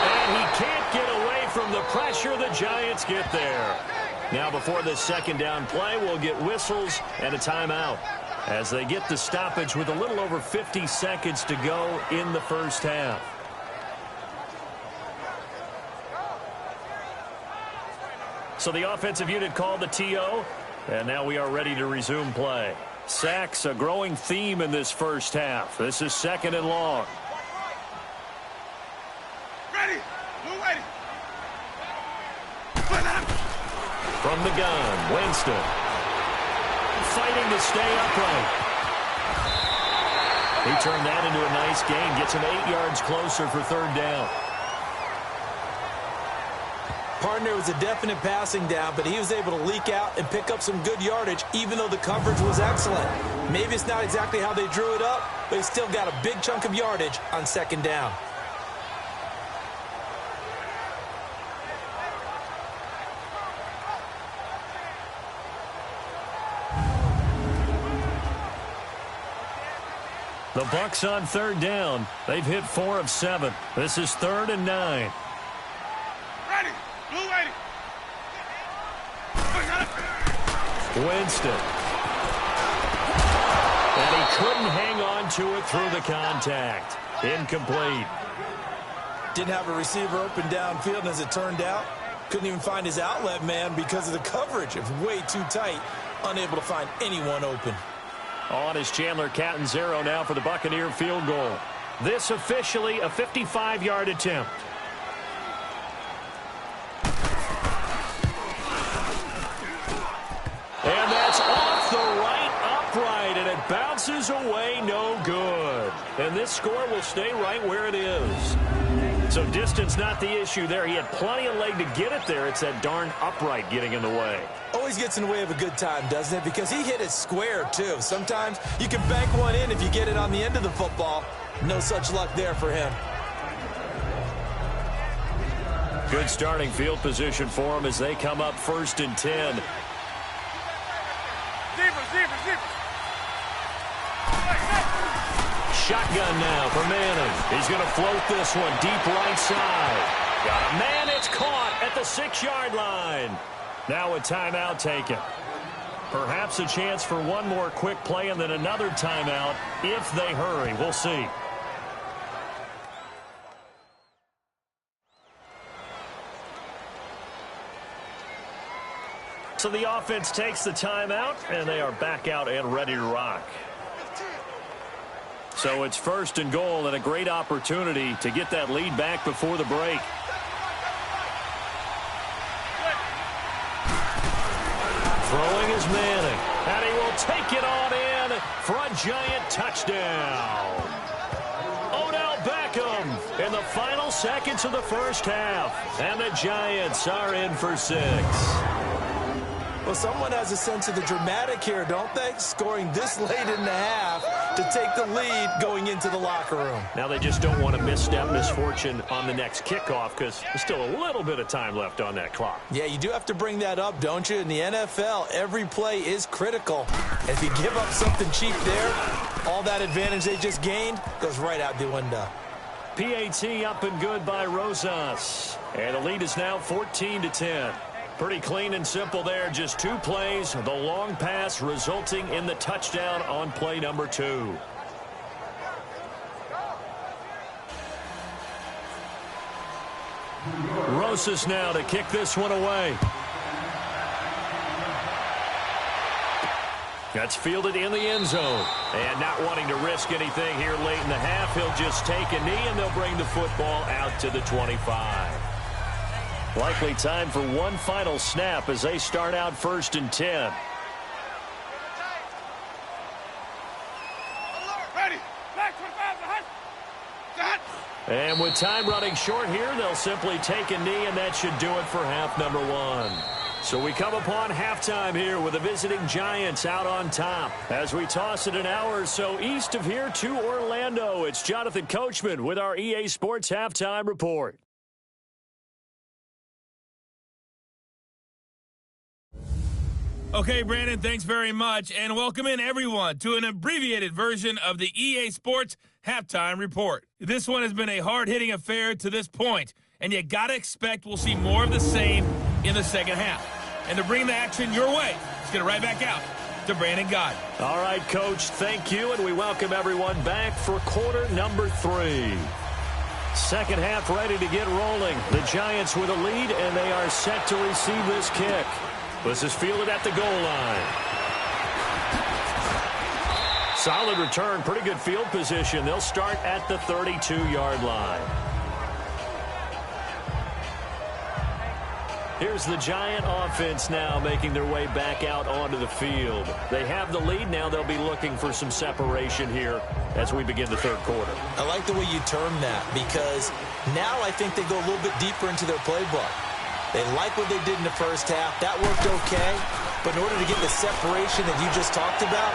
And he can't get away from the pressure. The Giants get there. Now before this 2nd down play, we'll get whistles and a timeout as they get the stoppage with a little over 50 seconds to go in the 1st half. So the offensive unit called the TO, and now we are ready to resume play. Sacks a growing theme in this first half. This is 2nd and long. Ready. Move ready. From the gun, Winston. Fighting to stay upright. He turned that into a nice gain. Gets him 8 yards closer for 3rd down. Partner was a definite passing down, but he was able to leak out and pick up some good yardage, even though the coverage was excellent. Maybe it's not exactly how they drew it up, but he still got a big chunk of yardage on 2nd down. The Bucs on 3rd down. They've hit 4 of 7. This is 3rd and 9. Ready. Move ready. Winston. And he couldn't hang on to it through the contact. Incomplete. Didn't have a receiver open downfield, and as it turned out, couldn't even find his outlet man because of the coverage. It was way too tight, unable to find anyone open. On is Chandler Catanzaro now for the Buccaneer field goal. This officially a 55-yard attempt. And that's off the right upright, and it bounces away no good. And this score will stay right where it is. So distance not the issue there. He had plenty of leg to get it there. It's that darn upright getting in the way. Always gets in the way of a good time, doesn't it? Because he hit it square, too. Sometimes you can bank one in if you get it on the end of the football. No such luck there for him. Good starting field position for him as they come up 1st and 10. Zebra. Shotgun now for Manning. He's going to float this one deep right side. Got a man. It's caught at the 6-yard line. Now a timeout taken. Perhaps a chance for one more quick play and then another timeout if they hurry. We'll see. So the offense takes the timeout, and they are back out and ready to rock. So it's 1st and goal, and a great opportunity to get that lead back before the break. Throwing is Manning, and he will take it on in for a giant touchdown. Odell Beckham in the final seconds of the first half, and the Giants are in for 6. Well, someone has a sense of the dramatic here, don't they? Scoring this late in the half to take the lead going into the locker room. Now they just don't want to misstep misfortune on the next kickoff because there's still a little bit of time left on that clock. Yeah, you do have to bring that up, don't you? In the NFL, every play is critical. If you give up something cheap there, all that advantage they just gained goes right out the window. PAT up and good by Rosas. And the lead is now 14-10. Pretty clean and simple there. Just 2 plays. The long pass resulting in the touchdown on play number 2. Rosas now to kick this one away. That's fielded in the end zone. And not wanting to risk anything here late in the half, he'll just take a knee and they'll bring the football out to the 25. Likely time for one final snap as they start out 1st and 10. Ready. Back 25. And with time running short here, they'll simply take a knee, and that should do it for half number 1. So we come upon halftime here with the visiting Giants out on top. As we toss it an hour or so east of here to Orlando, it's Jonathan Coachman with our EA Sports Halftime Report. Okay, Brandon, thanks very much, and welcome in everyone to an abbreviated version of the EA Sports Halftime Report. This one has been a hard-hitting affair to this point, and you got to expect we'll see more of the same in the second half. And to bring the action your way, let's get it right back out to Brandon Gott. All right, Coach, thank you, and we welcome everyone back for quarter number 3. Second half ready to get rolling. The Giants with a lead, and they are set to receive this kick. This is fielded at the goal line. Solid return, pretty good field position. They'll start at the 32-yard line. Here's the Giant offense now making their way back out onto the field. They have the lead. Now they'll be looking for some separation here as we begin the third quarter. I like the way you term that because now I think they go a little bit deeper into their playbook. They like what they did in the first half. That worked okay. But in order to get the separation that you just talked about,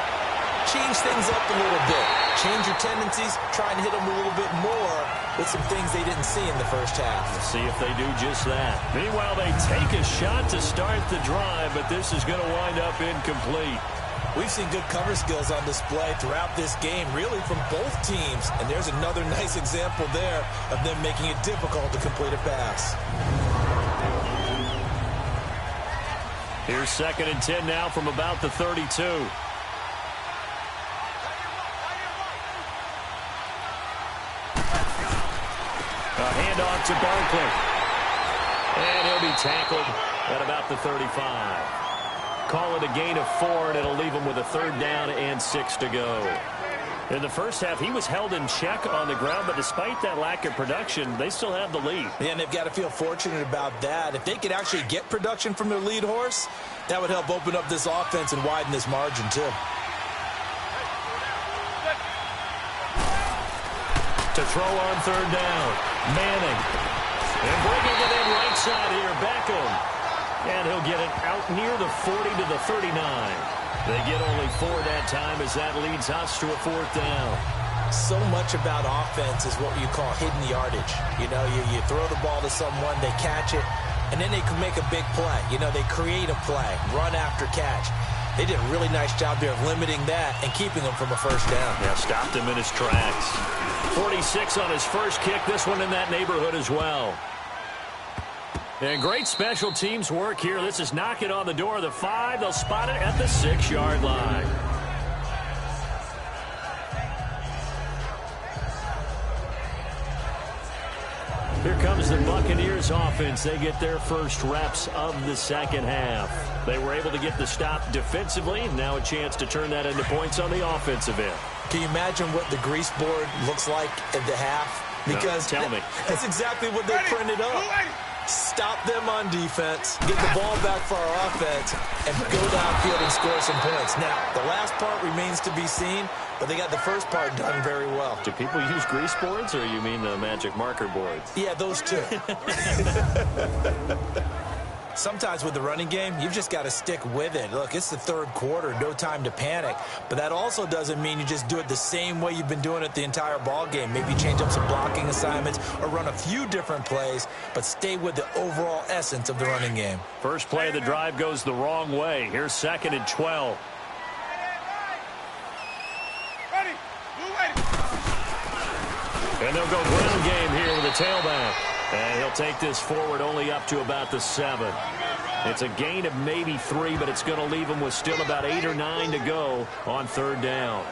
change things up a little bit. Change your tendencies. Try and hit them a little bit more with some things they didn't see in the first half. We'll see if they do just that. Meanwhile, they take a shot to start the drive, but this is going to wind up incomplete. We've seen good cover skills on display throughout this game, really from both teams. And there's another nice example there of them making it difficult to complete a pass. Here's 2nd and 10 now from about the 32. A handoff to Barkley. And he'll be tackled at about the 35. Call it a gain of 4, and it'll leave him with a 3rd down and 6 to go. In the first half, he was held in check on the ground, but despite that lack of production, they still have the lead. And they've got to feel fortunate about that. If they could actually get production from their lead horse, that would help open up this offense and widen this margin, too. To throw on 3rd down, Manning. And bringing it in right side here, Beckham. And he'll get it out near the 40 to the 39. They get only 4 that time as that leads us to a 4th down. So much about offense is what you call hidden yardage. You know, you throw the ball to someone, they catch it, and then they can make a big play. You know, they create a play, run after catch. They did a really nice job there of limiting that and keeping them from a 1st down. Yeah, stopped him in his tracks. 46 on his first kick, this one in that neighborhood as well. And great special teams work here. This is knocking on the door of the 5. They'll spot it at the 6-yard line. Here comes the Buccaneers offense. They get their first reps of the second half. They were able to get the stop defensively. Now a chance to turn that into points on the offensive end. Can you imagine what the grease board looks like at the half? Because no, tell me. That's exactly what they printed up. Stop them on defense, get the ball back for our offense, and go downfield and score some points. Now, the last part remains to be seen, but they got the first part done very well. Do people use grease boards, or you mean the magic marker boards? Yeah, those two. Sometimes with the running game, you've just got to stick with it. Look, it's the 3rd quarter, no time to panic. But that also doesn't mean you just do it the same way you've been doing it the entire ball game. Maybe change up some blocking assignments or run a few different plays, but stay with the overall essence of the running game. First play of the drive goes the wrong way. Here's 2nd and 12. And they'll go ground game here with a tailback. And he'll take this forward only up to about the 7. It's a gain of maybe 3, but it's going to leave him with still about 8 or 9 to go on 3rd down.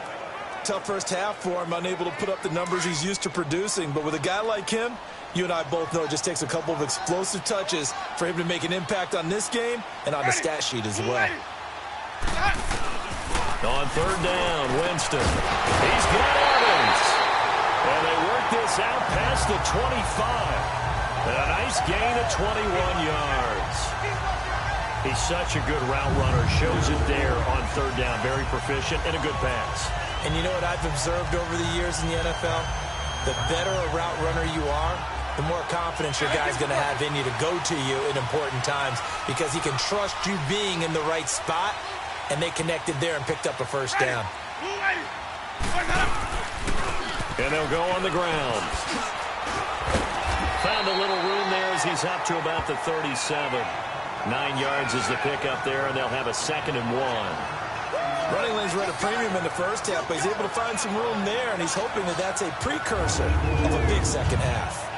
Tough first half for him, unable to put up the numbers he's used to producing. But with a guy like him, you and I both know it just takes a couple of explosive touches for him to make an impact on this game and on the stat sheet as well. On 3rd down, Winston. He's got Evans. And they work this out past the 25. And a nice gain of 21 yards. He's such a good route runner. Shows it there on 3rd down. Very proficient and a good pass. And you know what I've observed over the years in the NFL? The better a route runner you are, the more confidence your guy's going to have in you to go to you in important times because he can trust you being in the right spot, and they connected there and picked up a 1st down. And they'll go on the ground. Found a little room there as he's up to about the 37. 9 yards is the pickup there, and they'll have a 2nd and 1. Running lanes were at a premium in the first half, but he's able to find some room there, and he's hoping that that's a precursor of a big second half.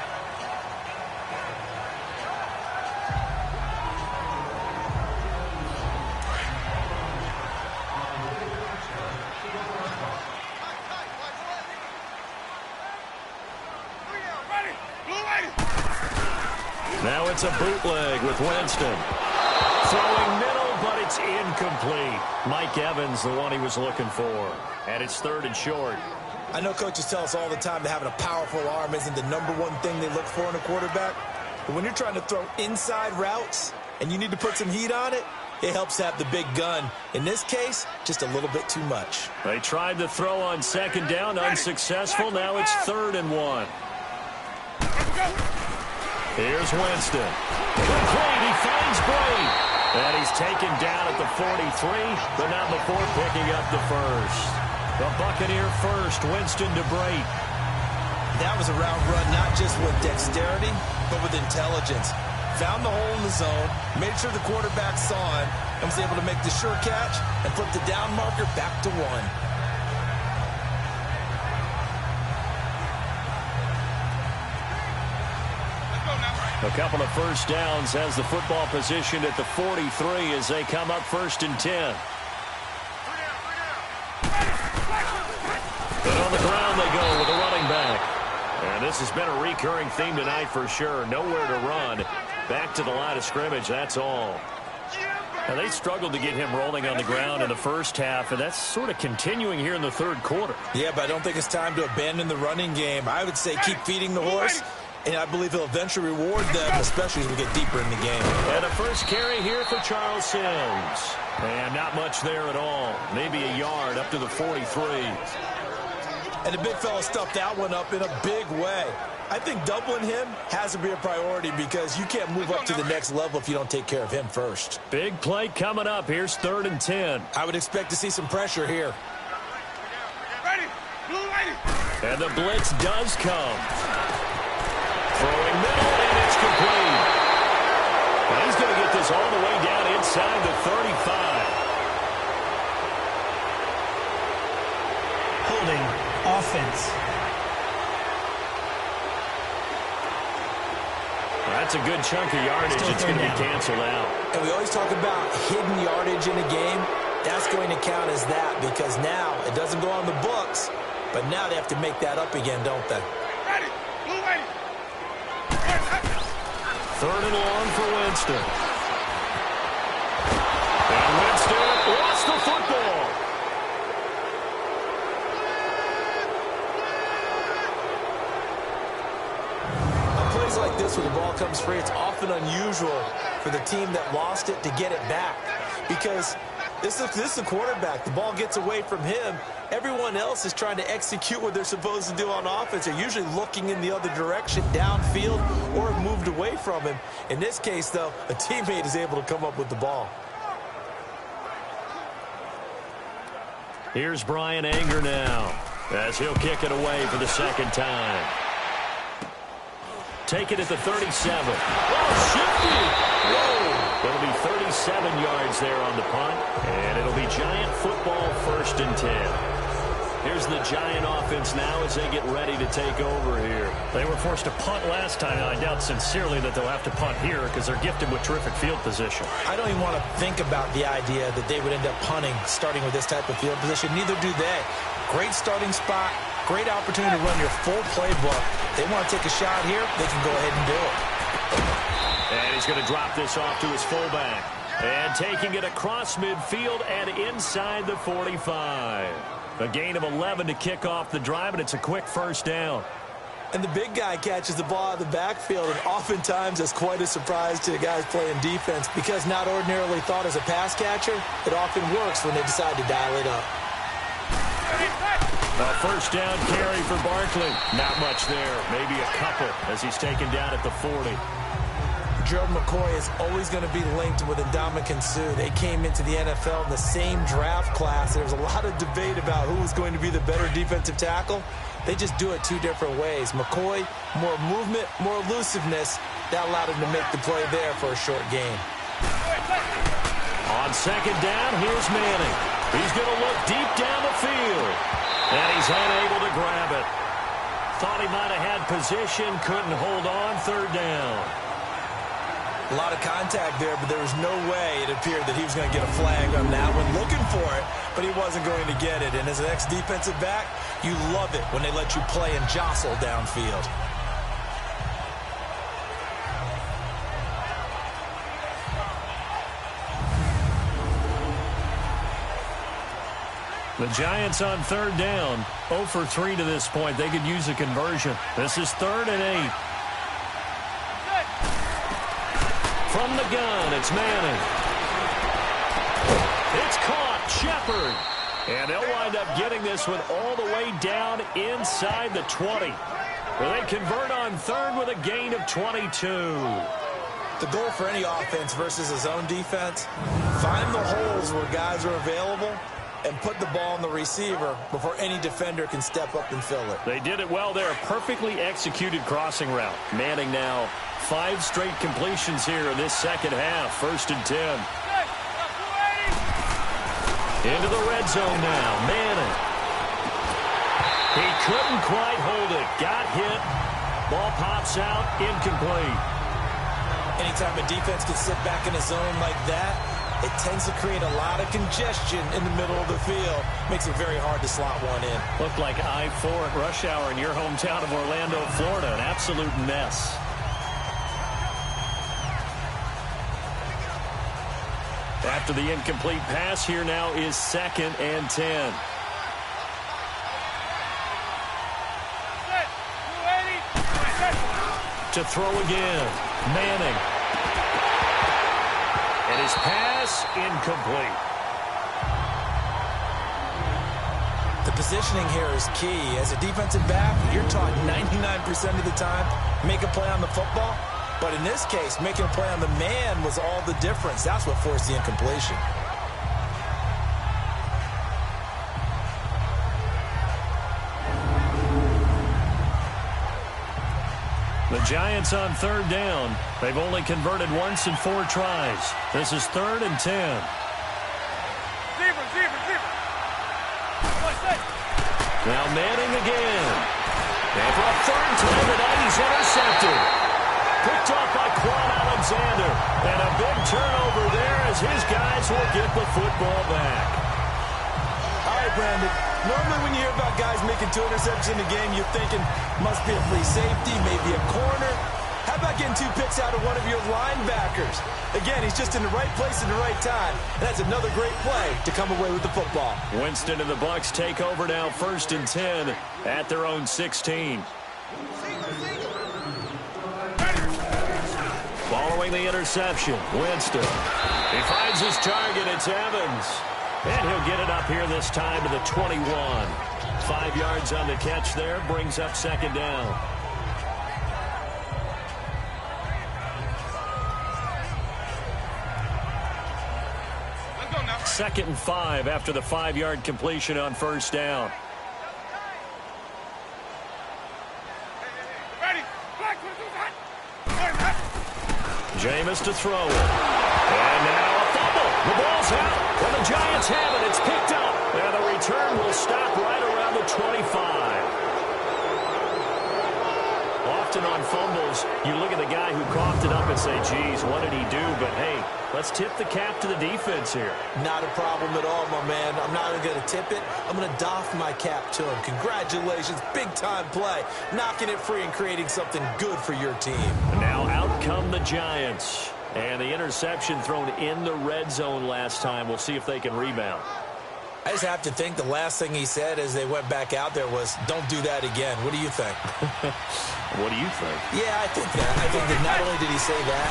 Now it's a bootleg with Winston. Throwing middle, but it's incomplete. Mike Evans, the one he was looking for. And it's 3rd and short. I know coaches tell us all the time that having a powerful arm isn't the #1 thing they look for in a quarterback. But when you're trying to throw inside routes and you need to put some heat on it, it helps have the big gun. In this case, just a little bit too much. They tried to throw on 2nd down, unsuccessful. Now it's 3rd and 1. Here's Winston. Complete. He finds Bray. And he's taken down at the 43, but not before picking up the first. The Buccaneer first, Winston to Bray. That was a route run not just with dexterity, but with intelligence. Found the hole in the zone, made sure the quarterback saw him, and was able to make the sure catch and flip the down marker back to 1. A couple of first downs has the football position at the 43 as they come up 1st and 10. And on the ground they go with a running back. And this has been a recurring theme tonight for sure. Nowhere to run. Back to the line of scrimmage, that's all. And they struggled to get him rolling on the ground in the first half, and that's sort of continuing here in the 3rd quarter. Yeah, but I don't think it's time to abandon the running game. I would say keep feeding the horse, and I believe he'll eventually reward them, especially as we get deeper in the game. And a first carry here for Charles Sims. And not much there at all. Maybe a yard up to the 43. And the big fella stuffed that one up in a big way. I think doubling him has to be a priority because you can't move up to the next level if you don't take care of him first. Big play coming up. Here's 3rd and 10. I would expect to see some pressure here. Ready. Blue lady. And the blitz does come. Throwing middle, and it's complete. And he's going to get this all the way down inside the 35. Holding offense. That's a good chunk of yardage. It's going to be canceled out. And we always talk about hidden yardage in a game. That's going to count as that because now it doesn't go on the books, but now they have to make that up again, don't they? Ready. Blue lady. 3rd and long for Winston. And Winston lost the football. Like this when the ball comes free, it's often unusual for the team that lost it to get it back because this is the quarterback. The ball gets away from him. Everyone else is trying to execute what they're supposed to do on offense. They're usually looking in the other direction, downfield, or have moved away from him. In this case, though, a teammate is able to come up with the ball. Here's Brian Anger now as he'll kick it away for the 2nd time. Take it at the 37. Oh, shifty. Whoa. It'll be 37 yards there on the punt, and it'll be Giant football 1st and 10. Here's the Giant offense now as they get ready to take over here. They were forced to punt last time, and I doubt sincerely that they'll have to punt here because they're gifted with terrific field position. I don't even want to think about the idea that they would end up punting starting with this type of field position. Neither do they. Great starting spot. Great opportunity to run your full playbook. They want to take a shot here, they can go ahead and do it. And he's going to drop this off to his fullback. And taking it across midfield and inside the 45. A gain of 11 to kick off the drive, and it's a quick 1st down. And the big guy catches the ball out of the backfield, and oftentimes that's quite a surprise to the guys playing defense because not ordinarily thought as a pass catcher, it often works when they decide to dial it up. A 1st down carry for Barkley. Not much there. Maybe a couple as he's taken down at the 40. Gerald McCoy is always going to be linked with Ndamukong Suh. They came into the NFL in the same draft class. There was a lot of debate about who was going to be the better defensive tackle. They just do it 2 different ways. McCoy, more movement, more elusiveness. That allowed him to make the play there for a short gain. On 2nd down, here's Manning. He's going to look deep down the field. And he's unable to grab it. Thought he might have had position, couldn't hold on. 3rd down. A lot of contact there, but there was no way it appeared that he was going to get a flag on that one. Looking for it, but he wasn't going to get it. And as an ex-defensive back, you love it when they let you play and jostle downfield. The Giants on third down, 0 for 3 to this point. They could use a conversion. This is 3rd and 8. From the gun, it's Manning. It's caught, Shepard. And they'll wind up getting this one all the way down inside the 20. Well, they convert on third with a gain of 22. The goal for any offense versus a zone defense, find the holes where guys are available and put the ball on the receiver before any defender can step up and fill it. They did it well there. Perfectly executed crossing route. Manning now 5 straight completions here in this second half. 1st and 10. Into the red zone now. Manning. He couldn't quite hold it. Got hit. Ball pops out. Incomplete. Anytime a defense can sit back in a zone like that, it tends to create a lot of congestion in the middle of the field. Makes it very hard to slot one in. Looked like I-4 at rush hour in your hometown of Orlando, Florida. An absolute mess. After the incomplete pass, here now is 2nd and 10. To throw again. Manning. And his pass incomplete. The positioning here is key. As a defensive back, you're taught 99% of the time, make a play on the football. But in this case, making a play on the man was all the difference. That's what forced the incompletion. The Giants on 3rd down. They've only converted once in 4 tries. This is 3rd and 10. Now Manning again. And for a 3rd time tonight, he's intercepted. Picked off by Quan Alexander. And a big turnover there as his guys will get the football back. All right, Brandon. Normally when you hear about guys making 2 interceptions in a game, you're thinking must be a free safety, maybe a corner. How about getting 2 picks out of one of your linebackers? Again, he's just in the right place at the right time. And that's another great play to come away with the football. Winston and the Bucs take over now 1st and 10 at their own 16. Following the interception, Winston. He finds his target. It's Evans. And he'll get it up here this time to the 21. 5 yards on the catch there. Brings up 2nd down. Let's go now. 2nd and 5 after the 5-yard completion on 1st down. Ready. Black, Jameis to throw it. And now a fumble. The ball's out. And the Giants have it. It's picked up. And the return will stop right around the 25. Often on fumbles, you look at the guy who coughed it up and say, geez, what did he do? But, hey, let's tip the cap to the defense here. Not a problem at all, my man. I'm not even going to tip it. I'm going to doff my cap to him. Congratulations. Big-time play. Knocking it free and creating something good for your team. And now out come the Giants. And the interception thrown in the red zone last time. We'll see if they can rebound. I just have to think the last thing he said as they went back out there was, don't do that again. What do you think? What do you think? Yeah, I think that. I think that not only did he say that,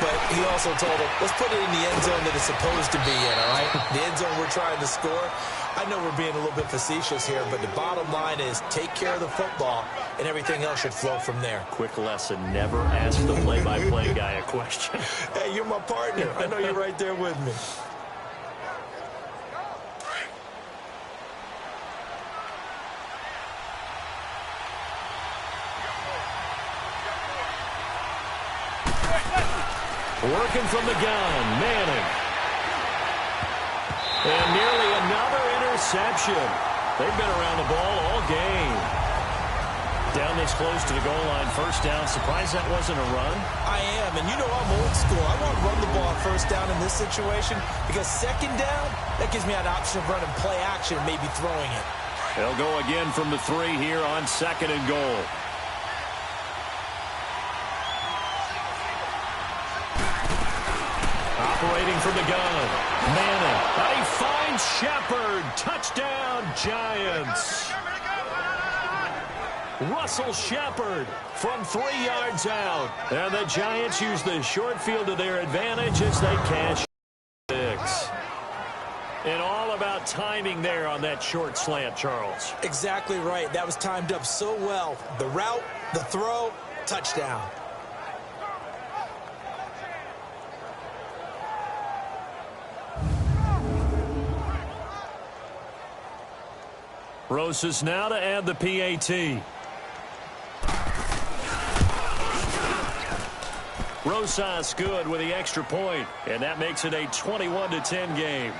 but he also told him, let's put it in the end zone that it's supposed to be in, all right? The end zone we're trying to score. I know we're being a little bit facetious here, but the bottom line is take care of the football, and everything else should flow from there. Quick lesson, never ask the play-by-play guy a question. Hey, you're my partner. I know you're right there with me. Working from the gun, Manning. And nearly another interception. They've been around the ball all game. Down this close to the goal line, 1st down. Surprised that wasn't a run? I am, and you know I'm old school. I won't run the ball 1st down in this situation because 2nd down, that gives me an option of running play action and maybe throwing it. They'll go again from the 3 here on 2nd and goal. Operating from the gun. Manning. And he finds Shepard. Touchdown, Giants. Russell Shepard from 3 yards out. And the Giants use the short field to their advantage as they cash 6. And all about timing there on that short slant, Charles. Exactly right. That was timed up so well. The route, the throw, touchdown. Rosas now to add the PAT. Rosas good with the extra point, and that makes it a 21-10 game.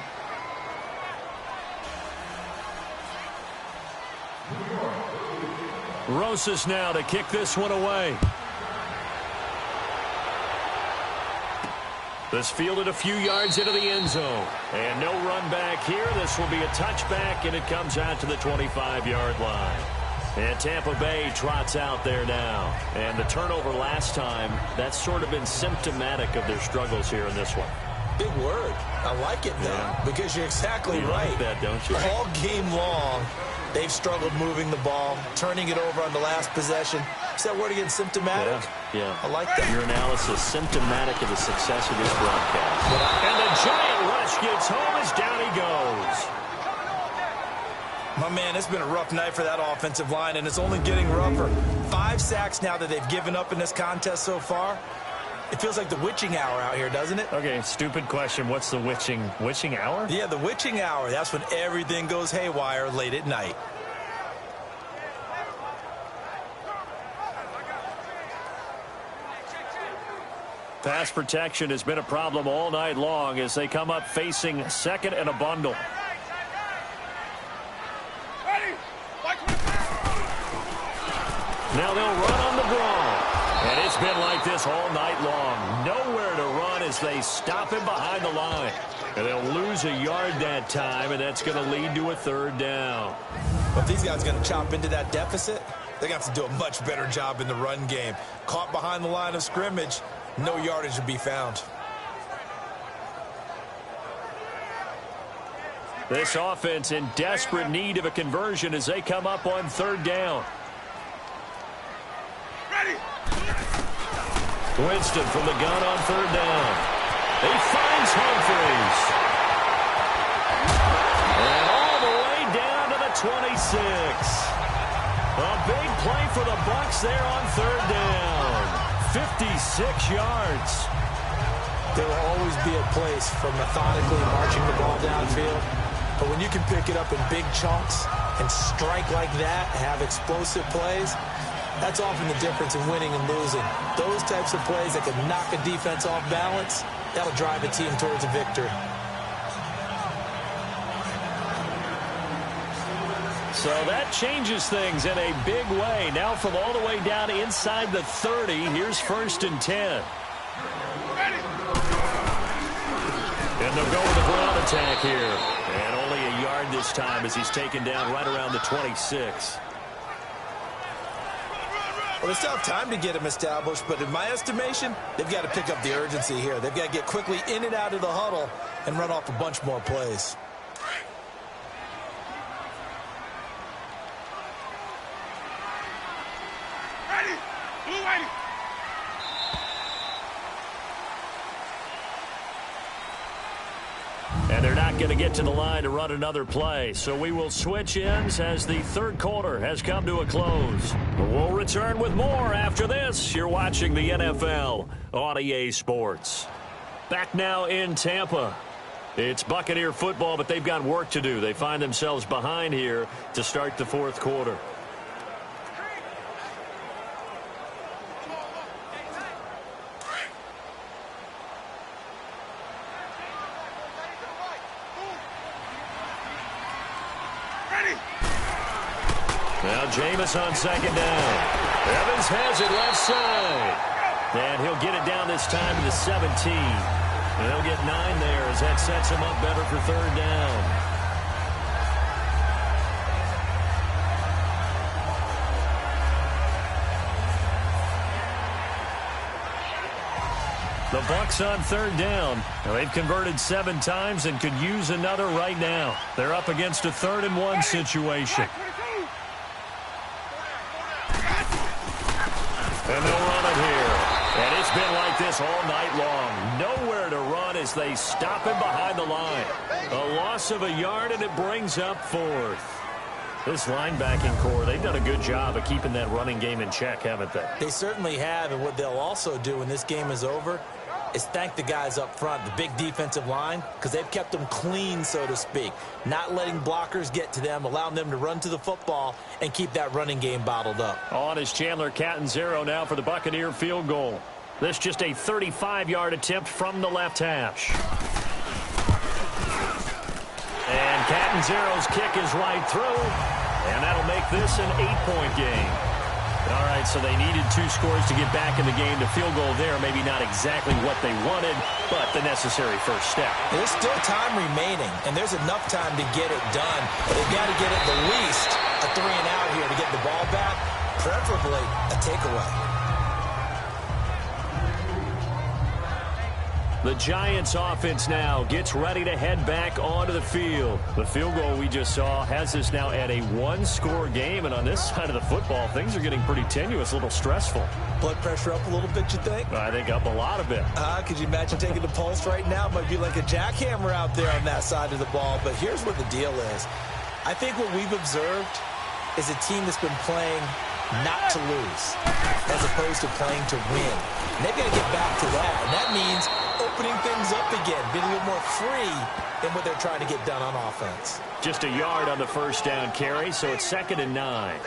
Rosas now to kick this one away. This fielded a few yards into the end zone. And no run back here. This will be a touchback, and it comes out to the 25-yard line. And Tampa Bay trots out there now. And the turnover last time, that's sort of been symptomatic of their struggles here in this one. Big word. I like it, though, because you're exactly right. Like that, don't you? All game long, they've struggled moving the ball, turning it over on the last possession. Is that word again, symptomatic? Yeah. I like that. Your analysis, symptomatic of the success of this broadcast. And the giant rush gets home as down he goes. My man, it's been a rough night for that offensive line, and it's only getting rougher. 5 sacks now that they've given up in this contest so far. It feels like the witching hour out here, doesn't it? Okay, stupid question. What's the witching hour? Yeah, the witching hour. That's when everything goes haywire late at night. Pass protection has been a problem all night long as they come up facing second and a bundle. Now they'll run on the draw. And it's been like this all night long. Nowhere to run as they stop him behind the line. And they'll lose a yard that time, and that's going to lead to a 3rd down. But if these guys are going to chop into that deficit, they're going to have to do a much better job in the run game. Caught behind the line of scrimmage, no yardage to be found. This offense in desperate need of a conversion as they come up on 3rd down. Winston from the gun on 3rd down. He finds Humphries. And all the way down to the 26. A big play for the Bucs there on 3rd down. 56 yards. There will always be a place for methodically marching the ball downfield. But when you can pick it up in big chunks and strike like that, have explosive plays, that's often the difference in winning and losing. Those types of plays that can knock a defense off balance, that'll drive a team towards a victory. So that changes things in a big way. Now from all the way down inside the 30, here's 1st and 10. And they'll go with a ground attack here. And only a yard this time as he's taken down right around the 26. Well, they still have time to get him established, but in my estimation, they've got to pick up the urgency here. They've got to get quickly in and out of the huddle and run off a bunch more plays. Ready. Blue ready. And they're not going to get to the line to run another play. So we will switch ends as the 3rd quarter has come to a close. We'll return with more after this. You're watching the NFL on EA Sports. Back now in Tampa. It's Buccaneer football, but they've got work to do. They find themselves behind here to start the 4th quarter. Now Jameis on 2nd down. Evans has it left side. And he'll get it down this time to the 17. And they'll get 9 there as that sets him up better for 3rd down. The Bucs on third down. Now, they've converted 7 times and could use another right now. They're up against a 3rd and 1 situation. And they'll run it here. And it's been like this all night long. Nowhere to run as they stop him behind the line. A loss of a yard, and it brings up 4th. This linebacking core, they've done a good job of keeping that running game in check, haven't they? They certainly have, and what they'll also do when this game is over is thank the guys up front, the big defensive line, because they've kept them clean, so to speak. Not letting blockers get to them, allowing them to run to the football and keep that running game bottled up. On is Chandler Catanzaro now for the Buccaneer field goal. This just a 35-yard attempt from the left hash. And Catanzaro's kick is right through, and that'll make this an 8-point game. All right, so they needed 2 scores to get back in the game. The field goal there, maybe not exactly what they wanted, but the necessary first step. There's still time remaining, and there's enough time to get it done. But they've got to get at the least a 3 and out here to get the ball back, preferably a takeaway. The Giants offense now gets ready to head back onto the field. The field goal we just saw has us now at a 1-score game, and on this side of the football, things are getting pretty tenuous, a little stressful. Blood pressure up a little bit, you think? I think up a lot of it. Could you imagine taking the pulse right now? It might be like a jackhammer out there on that side of the ball, but here's what the deal is. I think what we've observed is a team that's been playing not to lose as opposed to playing to win. And they've got to get back to that, and that means opening things up again, being a little more free than what they're trying to get done on offense. Just a yard on the first down carry, so it's 2nd and 9.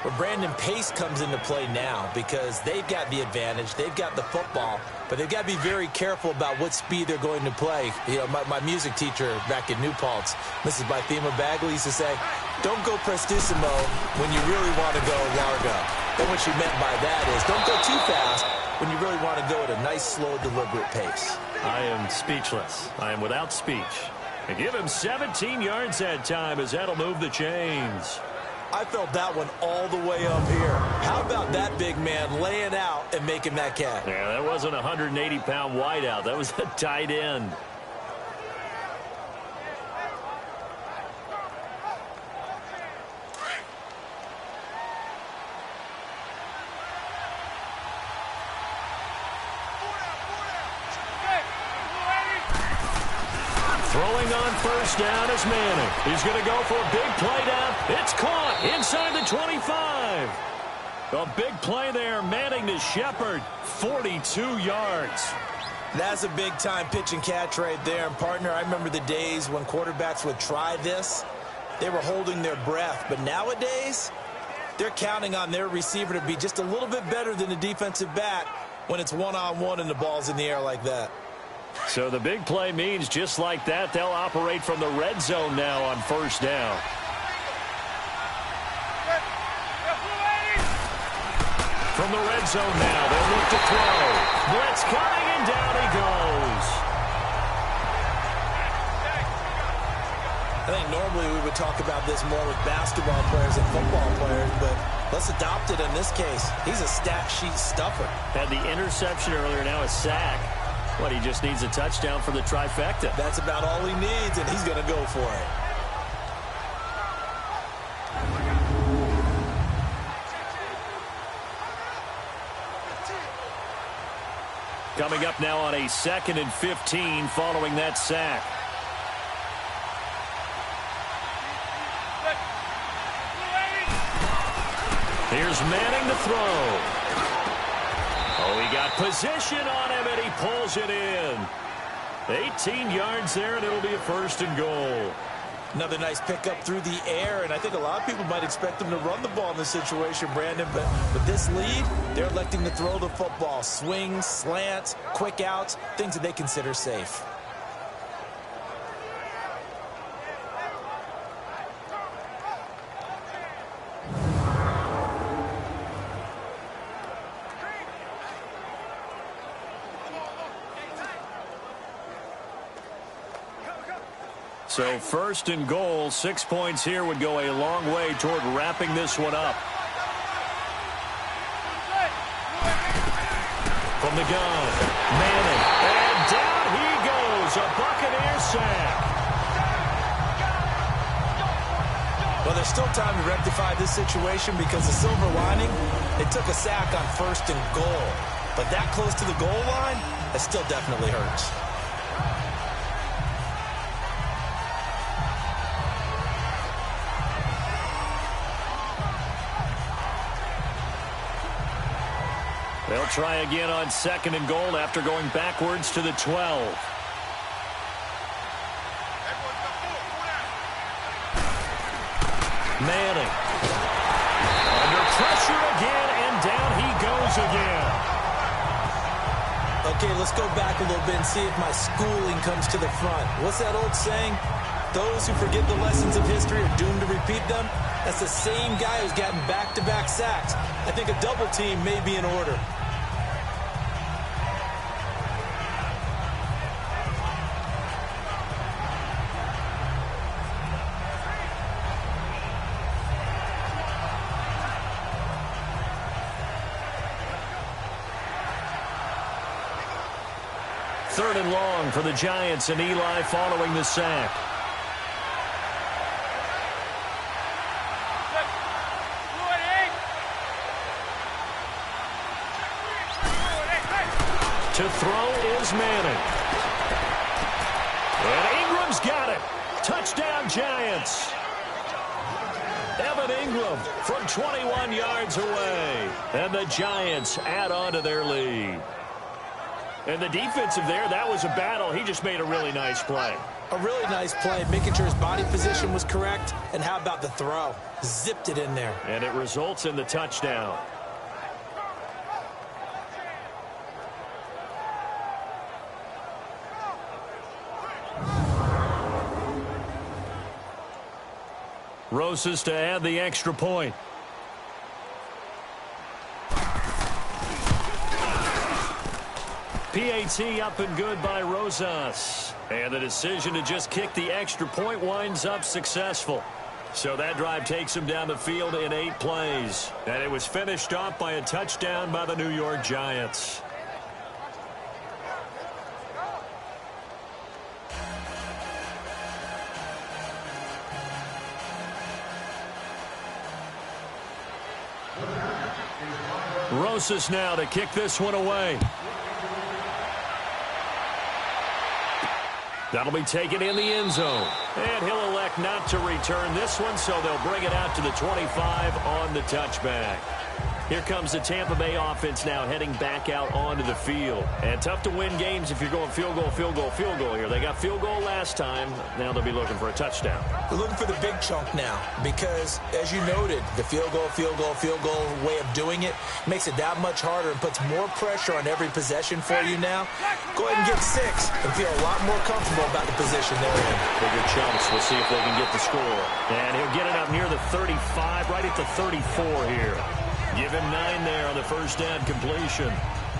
But Brandon, pace comes into play now because they've got the advantage. They've got the football, but they've got to be very careful about what speed they're going to play. You know, my music teacher back in New Paltz, Mrs. Bythema Bagley, used to say, don't go prestissimo when you really want to go largo. And what she meant by that is don't go too fast when you really want to go at a nice, slow, deliberate pace. I am speechless. I am without speech. And give him 17 yards that time as that'll move the chains. I felt that one all the way up here. How about that big man laying out and making that catch? Yeah, that wasn't a 180-pound wideout. That was a tight end. Throwing on first down is Manning. He's going to go for a big play down. It's caught inside the 25. A big play there. Manning to Shepard. 42 yards. That's a big-time pitch and catch right there. And, partner, I remember the days when quarterbacks would try this. They were holding their breath. But nowadays, they're counting on their receiver to be just a little bit better than the defensive back when it's one-on-one and the ball's in the air like that. So the big play means just like that, they'll operate from the red zone now on first down. From the red zone now, they'll look to throw. Blitz coming, and down he goes. I think normally we would talk about this more with basketball players and football players, but let's adopt it in this case. He's a stat sheet stuffer. Had the interception earlier, now a sack. But he just needs a touchdown for the trifecta. That's about all he needs, and he's going to go for it. Coming up now on a 2nd and 15 following that sack. Here's Manning to throw. Oh, he got position on him, and he pulls it in. 18 yards there, and it'll be a 1st and goal. Another nice pickup through the air, and I think a lot of people might expect them to run the ball in this situation, Brandon, but with this lead, they're electing to throw the football. Swings, slants, quick outs, things that they consider safe. So 1st and goal, 6 points here would go a long way toward wrapping this one up. From the gun, Manning. there's still time to rectify this situation because the silver lining, it took a sack on 1st and goal. But that close to the goal line, that still definitely hurts. They'll try again on 2nd and goal after going backwards to the 12. Manning. Under pressure again, and down he goes again. Okay, let's go back a little bit and see if my schooling comes to the front. What's that old saying? Those who forget the lessons of history are doomed to repeat them. That's the same guy who's gotten back-to-back sacks. I think a double team may be in order. Third and long for the Giants, and Eli following the sack. To throw is Manning. And Ingram's got it. Touchdown, Giants. Evan Ingram from 21 yards away. And the Giants add on to their lead. And the defensive there, that was a battle. He just made a really nice play. A really nice play, making sure his body position was correct. And how about the throw? Zipped it in there. And it results in the touchdown. Rosas to add the extra point. PAT up and good by Rosas. And the decision to just kick the extra point winds up successful. So that drive takes him down the field in 8 plays. And it was finished off by a touchdown by the New York Giants. Rosas now to kick this one away. That'll be taken in the end zone. And he'll elect not to return this one, so they'll bring it out to the 25 on the touchback. Here comes the Tampa Bay offense now heading back out onto the field. And tough to win games if you're going field goal, field goal, field goal here. They got field goal last time. Now they'll be looking for a touchdown. They're looking for the big chunk now because, as you noted, the field goal way of doing it makes it that much harder and puts more pressure on every possession for you now. Go ahead and get 6 and feel a lot more comfortable about the position they're in. Bigger chunks. We'll see if they can get the score. And he'll get it up near the 35, right at the 34 here. Give him 9 there on the first down completion.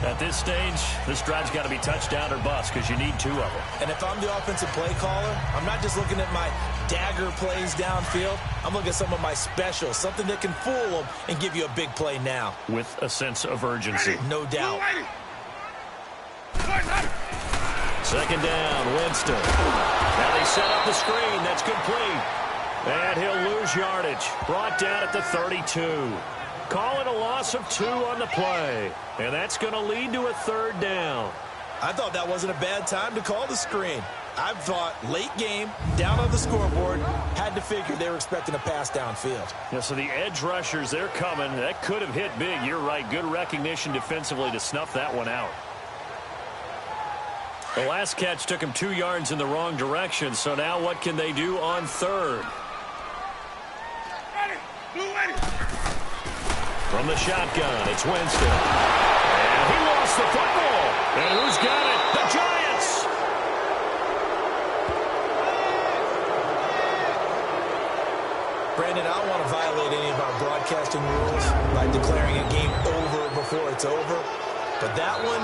At this stage, this drive's got to be touchdown or bust because you need 2 of them. And if I'm the offensive play caller, I'm not just looking at my dagger plays downfield. I'm looking at some of my specials, something that can fool them and give you a big play now. With a sense of urgency. No doubt. Second down, Winston. Now they set up the screen. That's complete. And he'll lose yardage. Brought down at the 32. Call it a loss of 2 on the play. And that's going to lead to a 3rd down. I thought that wasn't a bad time to call the screen. I thought late game, down on the scoreboard, had to figure they were expecting a pass downfield. Yeah, so the edge rushers, they're coming. That could have hit big. You're right. Good recognition defensively to snuff that one out. The last catch took him 2 yards in the wrong direction. So now what can they do on 3rd? From the shotgun, it's Winston. And he lost the football. And who's got it? The Giants. Brandon, I don't want to violate any of our broadcasting rules by declaring a game over before it's over. But that one,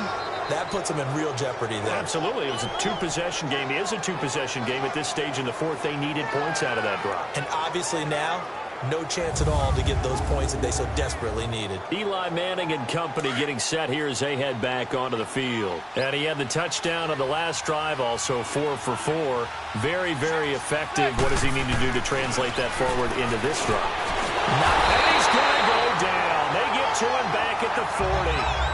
that puts them in real jeopardy there. Absolutely. It was a 2-possession game. It is a 2-possession game at this stage in the 4th. They needed points out of that drive. And obviously now, no chance at all to get those points that they so desperately needed. Eli Manning and company getting set here as they head back onto the field. And he had the touchdown on the last drive, also 4 for 4. Very, very effective. What does he need to do to translate that forward into this drive? And he's going to go down. They get to him back at the 40.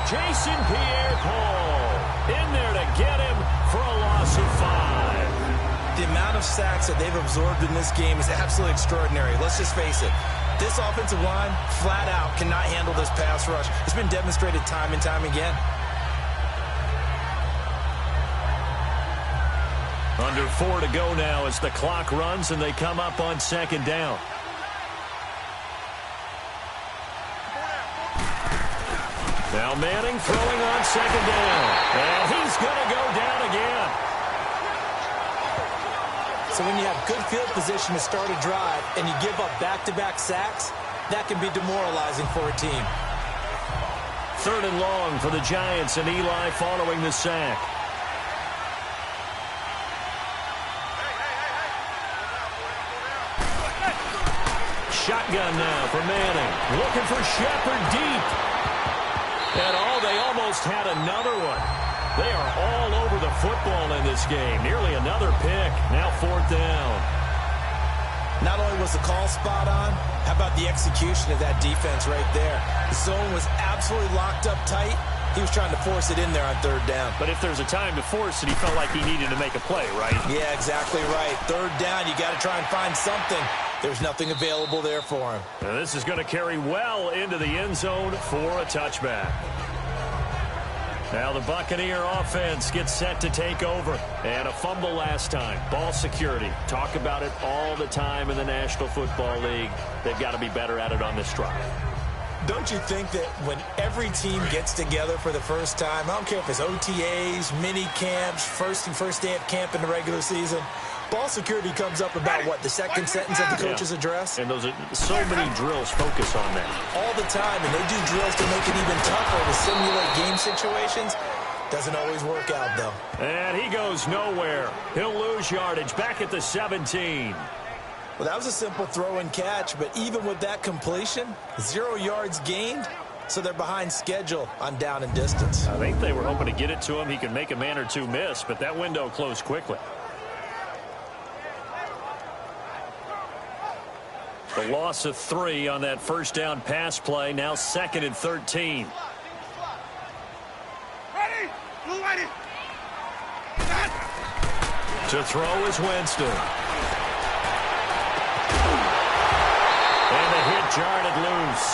Jason Pierre-Paul in there to get him for a loss of 5. The amount of sacks that they've absorbed in this game is absolutely extraordinary. Let's just face it. This offensive line, flat out, cannot handle this pass rush. It's been demonstrated time and time again. Under 4 to go now as the clock runs and they come up on second down. Now Manning throwing on second down. And he's going to go down again. So when you have good field position to start a drive and you give up back-to-back sacks, that can be demoralizing for a team. 3rd and long for the Giants and Eli following the sack. Shotgun now for Manning. Looking for Shepard deep. And they almost had another one. They are all over the football in this game. Nearly another pick. Now 4th down. Not only was the call spot on, how about the execution of that defense right there? The zone was absolutely locked up tight. He was trying to force it in there on 3rd down. But if there's a time to force it, he felt like he needed to make a play, right? Yeah, exactly right. 3rd down, you got to try and find something. There's nothing available there for him. And this is going to carry well into the end zone for a touchback. Now the Buccaneer offense gets set to take over. And a fumble last time. Ball security. Talk about it all the time in the National Football League. They've got to be better at it on this drive. Don't you think that when every team gets together for the first time, I don't care if it's OTAs, mini camps, first day of camp in the regular season, ball security comes up about, what, the second sentence of the coach's address? And those are so many drills focus on that. All the time, and they do drills to make it even tougher to simulate game situations. Doesn't always work out, though. And he goes nowhere. He'll lose yardage back at the 17. Well, that was a simple throw and catch, but even with that completion, 0 yards gained, so they're behind schedule on down and distance. I think they were hoping to get it to him. He could make a man or two miss, but that window closed quickly. The loss of 3 on that first down pass play. Now 2nd and 13. Ready? Blue ready. To throw is Winston. And the hit jarred it loose.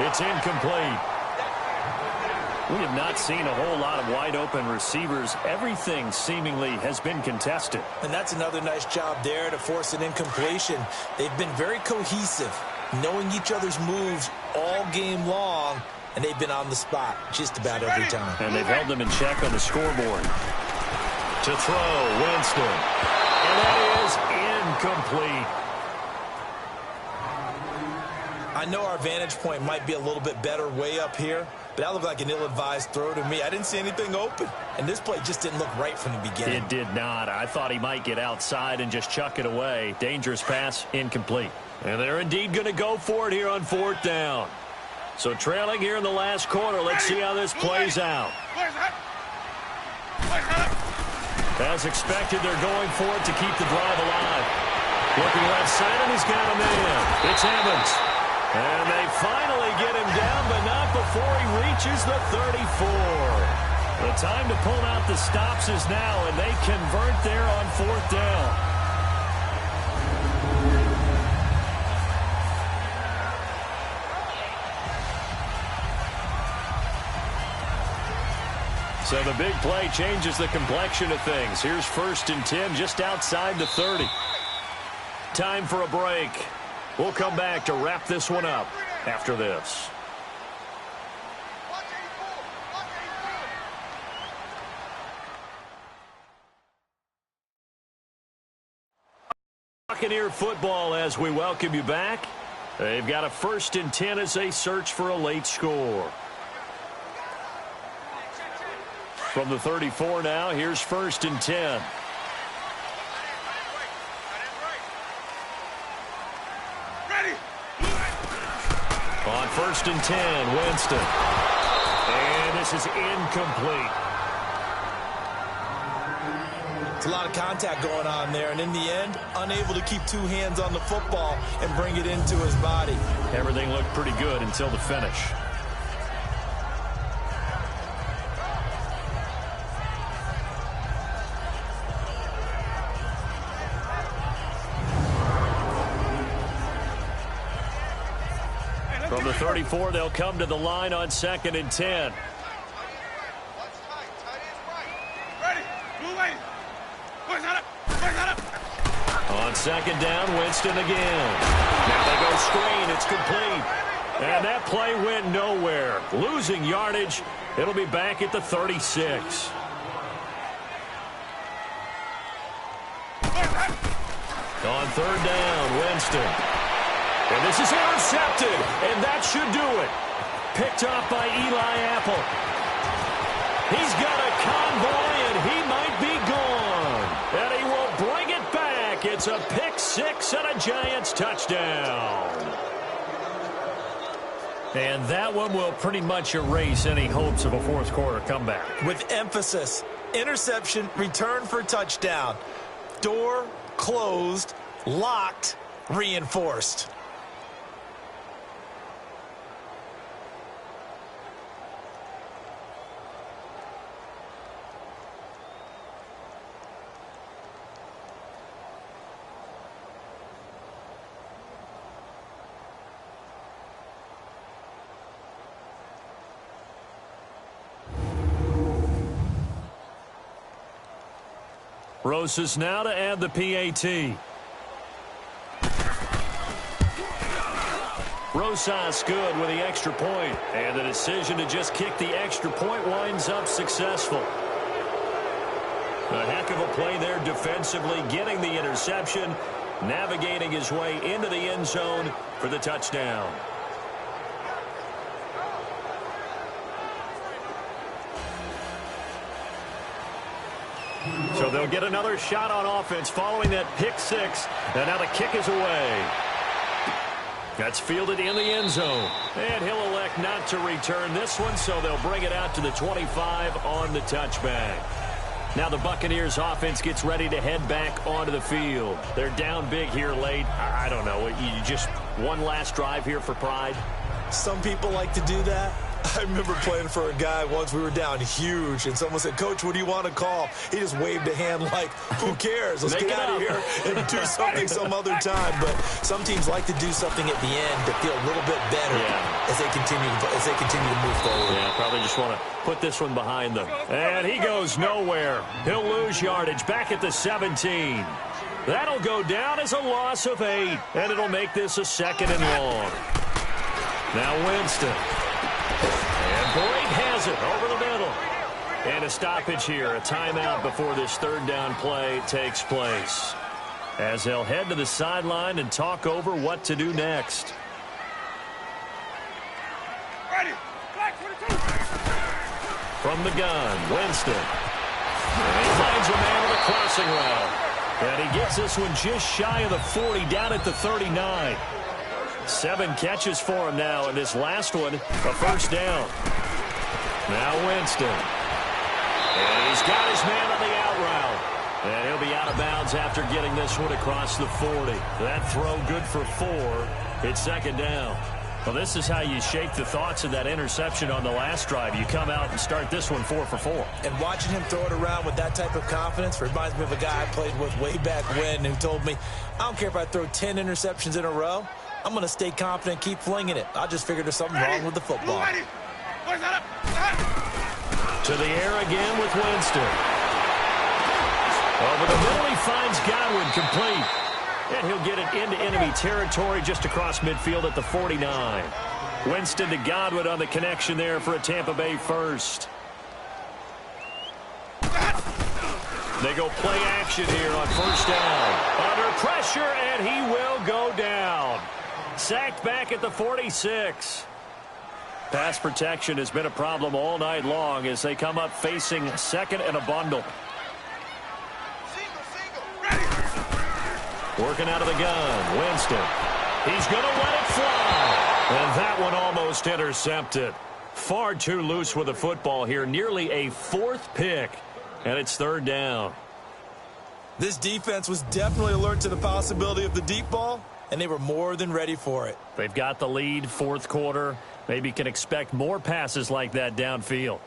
It's incomplete. We have not seen a whole lot of wide-open receivers. Everything seemingly has been contested. And that's another nice job there to force an incompletion. They've been very cohesive, knowing each other's moves all game long, and they've been on the spot just about every time. And they've held them in check on the scoreboard. To throw, Winston. And that is incomplete. I know our vantage point might be a little bit better way up here, but that looked like an ill-advised throw to me. I didn't see anything open, and this play just didn't look right from the beginning. It did not. I thought he might get outside and just chuck it away. Dangerous pass, incomplete. And they're indeed going to go for it here on 4th down. So trailing here in the last quarter. Let's see how this plays out. As expected, they're going for it to keep the drive alive. Looking left side, and he's got him in. It's Evans. And they finally get him down, but not before he reaches the 34. The time to pull out the stops is now, and they convert there on 4th down. So the big play changes the complexion of things. Here's 1st and 10 just outside the 30. Time for a break. We'll come back to wrap this one up after this. Buccaneer football as we welcome you back. They've got a 1st and 10 as they search for a late score. From the 34 now, here's 1st and 10. Ready? first and 10. Winston. And this is incomplete. It's a lot of contact going on there, and in the end, unable to keep two hands on the football and bring it into his body. Everything looked pretty good until the finish. From the 34, they'll come to the line on 2nd and 10. On 2nd down, Winston again. Now they go screen. It's complete. And that play went nowhere. Losing yardage. It'll be back at the 36. On 3rd down, Winston. And this is intercepted, and that should do it. Picked off by Eli Apple. He's got a convoy, and he might be gone. And he will bring it back. It's a pick six and a Giants touchdown. And that one will pretty much erase any hopes of a fourth quarter comeback. With emphasis, interception, return for touchdown. Door closed, locked, reinforced. Rosas now to add the PAT. Rosas good with the extra point, and the decision to just kick the extra point winds up successful. A heck of a play there defensively, getting the interception, navigating his way into the end zone for the touchdown. So they'll get another shot on offense following that pick six. And now the kick is away. That's fielded in the end zone. And he'll elect not to return this one, so they'll bring it out to the 25 on the touchback. Now the Buccaneers offense gets ready to head back onto the field. They're down big here late. I don't know. You just one last drive here for pride? Some people like to do that. I remember playing for a guy once. We were down huge, and someone said, "Coach, what do you want to call?" He just waved a hand like, who cares? Let's get out of here and do something some other time. But some teams like to do something at the end to feel a little bit better as they continue to move forward. Yeah, probably just want to put this one behind them. And he goes nowhere. He'll lose yardage back at the 17. That'll go down as a loss of 8, and it'll make this a 2nd and long. Now Winston. And Boyd has it over the middle. And a stoppage here, a timeout before this 3rd down play takes place. As they'll head to the sideline and talk over what to do next. Ready. Black 22. From the gun, Winston. And he finds a man with a crossing route. And he gets this one just shy of the 40, down at the 39. 7 catches for him now, and this last one, a 1st down. Now Winston. And he's got his man on the out route. And he'll be out of bounds after getting this one across the 40. That throw good for 4. It's 2nd down. Well, this is how you shake the thoughts of that interception on the last drive. You come out and start this one 4 for 4. And watching him throw it around with that type of confidence reminds me of a guy I played with way back when who told me, I don't care if I throw 10 interceptions in a row. I'm going to stay confident, keep flinging it. I just figured there's something wrong with the football. To the air again with Winston. Over the middle, he finds Godwin complete. And he'll get it into enemy territory just across midfield at the 49. Winston to Godwin on the connection there for a Tampa Bay 1st. They go play action here on 1st down. Under pressure, and he will go down. Sacked back at the 46. Pass protection has been a problem all night long as they come up facing 2nd and a bundle. Working out of the gun, Winston. He's going to let it fly. And that one almost intercepted. Far too loose with the football here. Nearly a fourth pick. And it's third down. This defense was definitely alert to the possibility of the deep ball, and they were more than ready for it. They've got the lead, fourth quarter. Maybe can expect more passes like that downfield.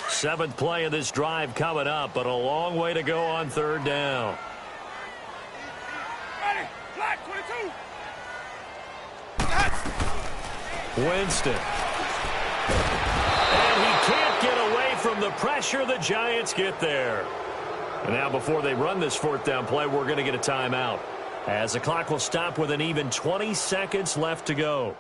Seventh play of this drive coming up, but a long way to go on third down. Ready, flat, 22. Winston. And he can't get away from the pressure. The Giants get there. And now before they run this fourth down play, we're going to get a timeout, as the clock will stop with an even 20 seconds left to go.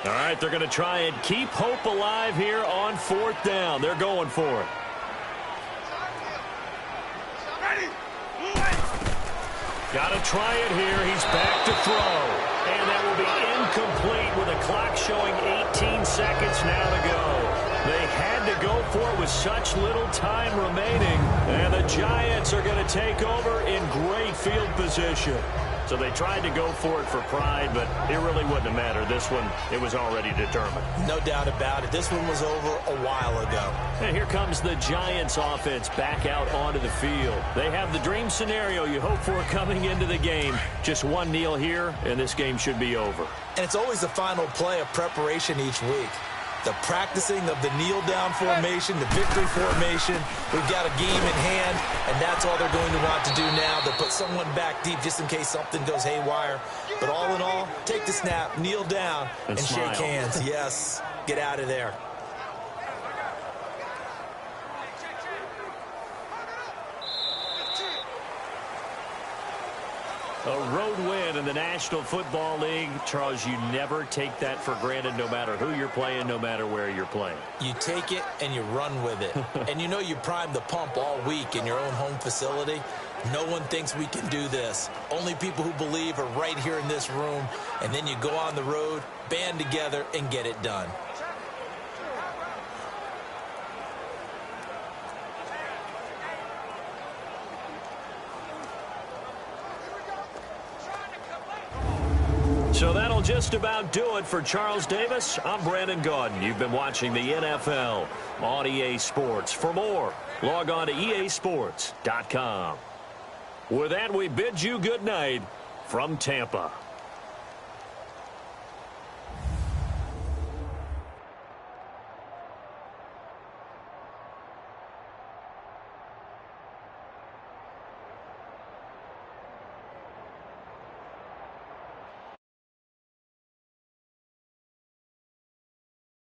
All right, they're going to try and keep hope alive here on fourth down. They're going for it. Ready, Got to try it here. He's back to throw. And that will be incomplete with the clock showing 18 seconds now to go. They had to go for it with such little time remaining. And the Giants are going to take over in great field position. So they tried to go for it for pride, but it really wouldn't have mattered. This one, it was already determined. No doubt about it. This one was over a while ago. And here comes the Giants offense back out onto the field. They have the dream scenario you hope for coming into the game. Just one kneel here, and this game should be over. And it's always the final play of preparation each week. The practicing of the kneel-down formation, the victory formation. We've got a game in hand, and that's all they're going to want to do now. They'll put someone back deep just in case something goes haywire. But all in all, take the snap, kneel down, and shake hands. Yes, get out of there. A road win in the National Football League. Charles, you never take that for granted, no matter who you're playing, no matter where you're playing. You take it and you run with it. And you know you primed the pump all week in your own home facility. No one thinks we can do this. Only people who believe are right here in this room. And then you go on the road, band together, and get it done. So that'll just about do it for Charles Davis. I'm Brandon Gaudin. You've been watching the NFL on EA Sports. For more, log on to easports.com. With that, we bid you good night from Tampa.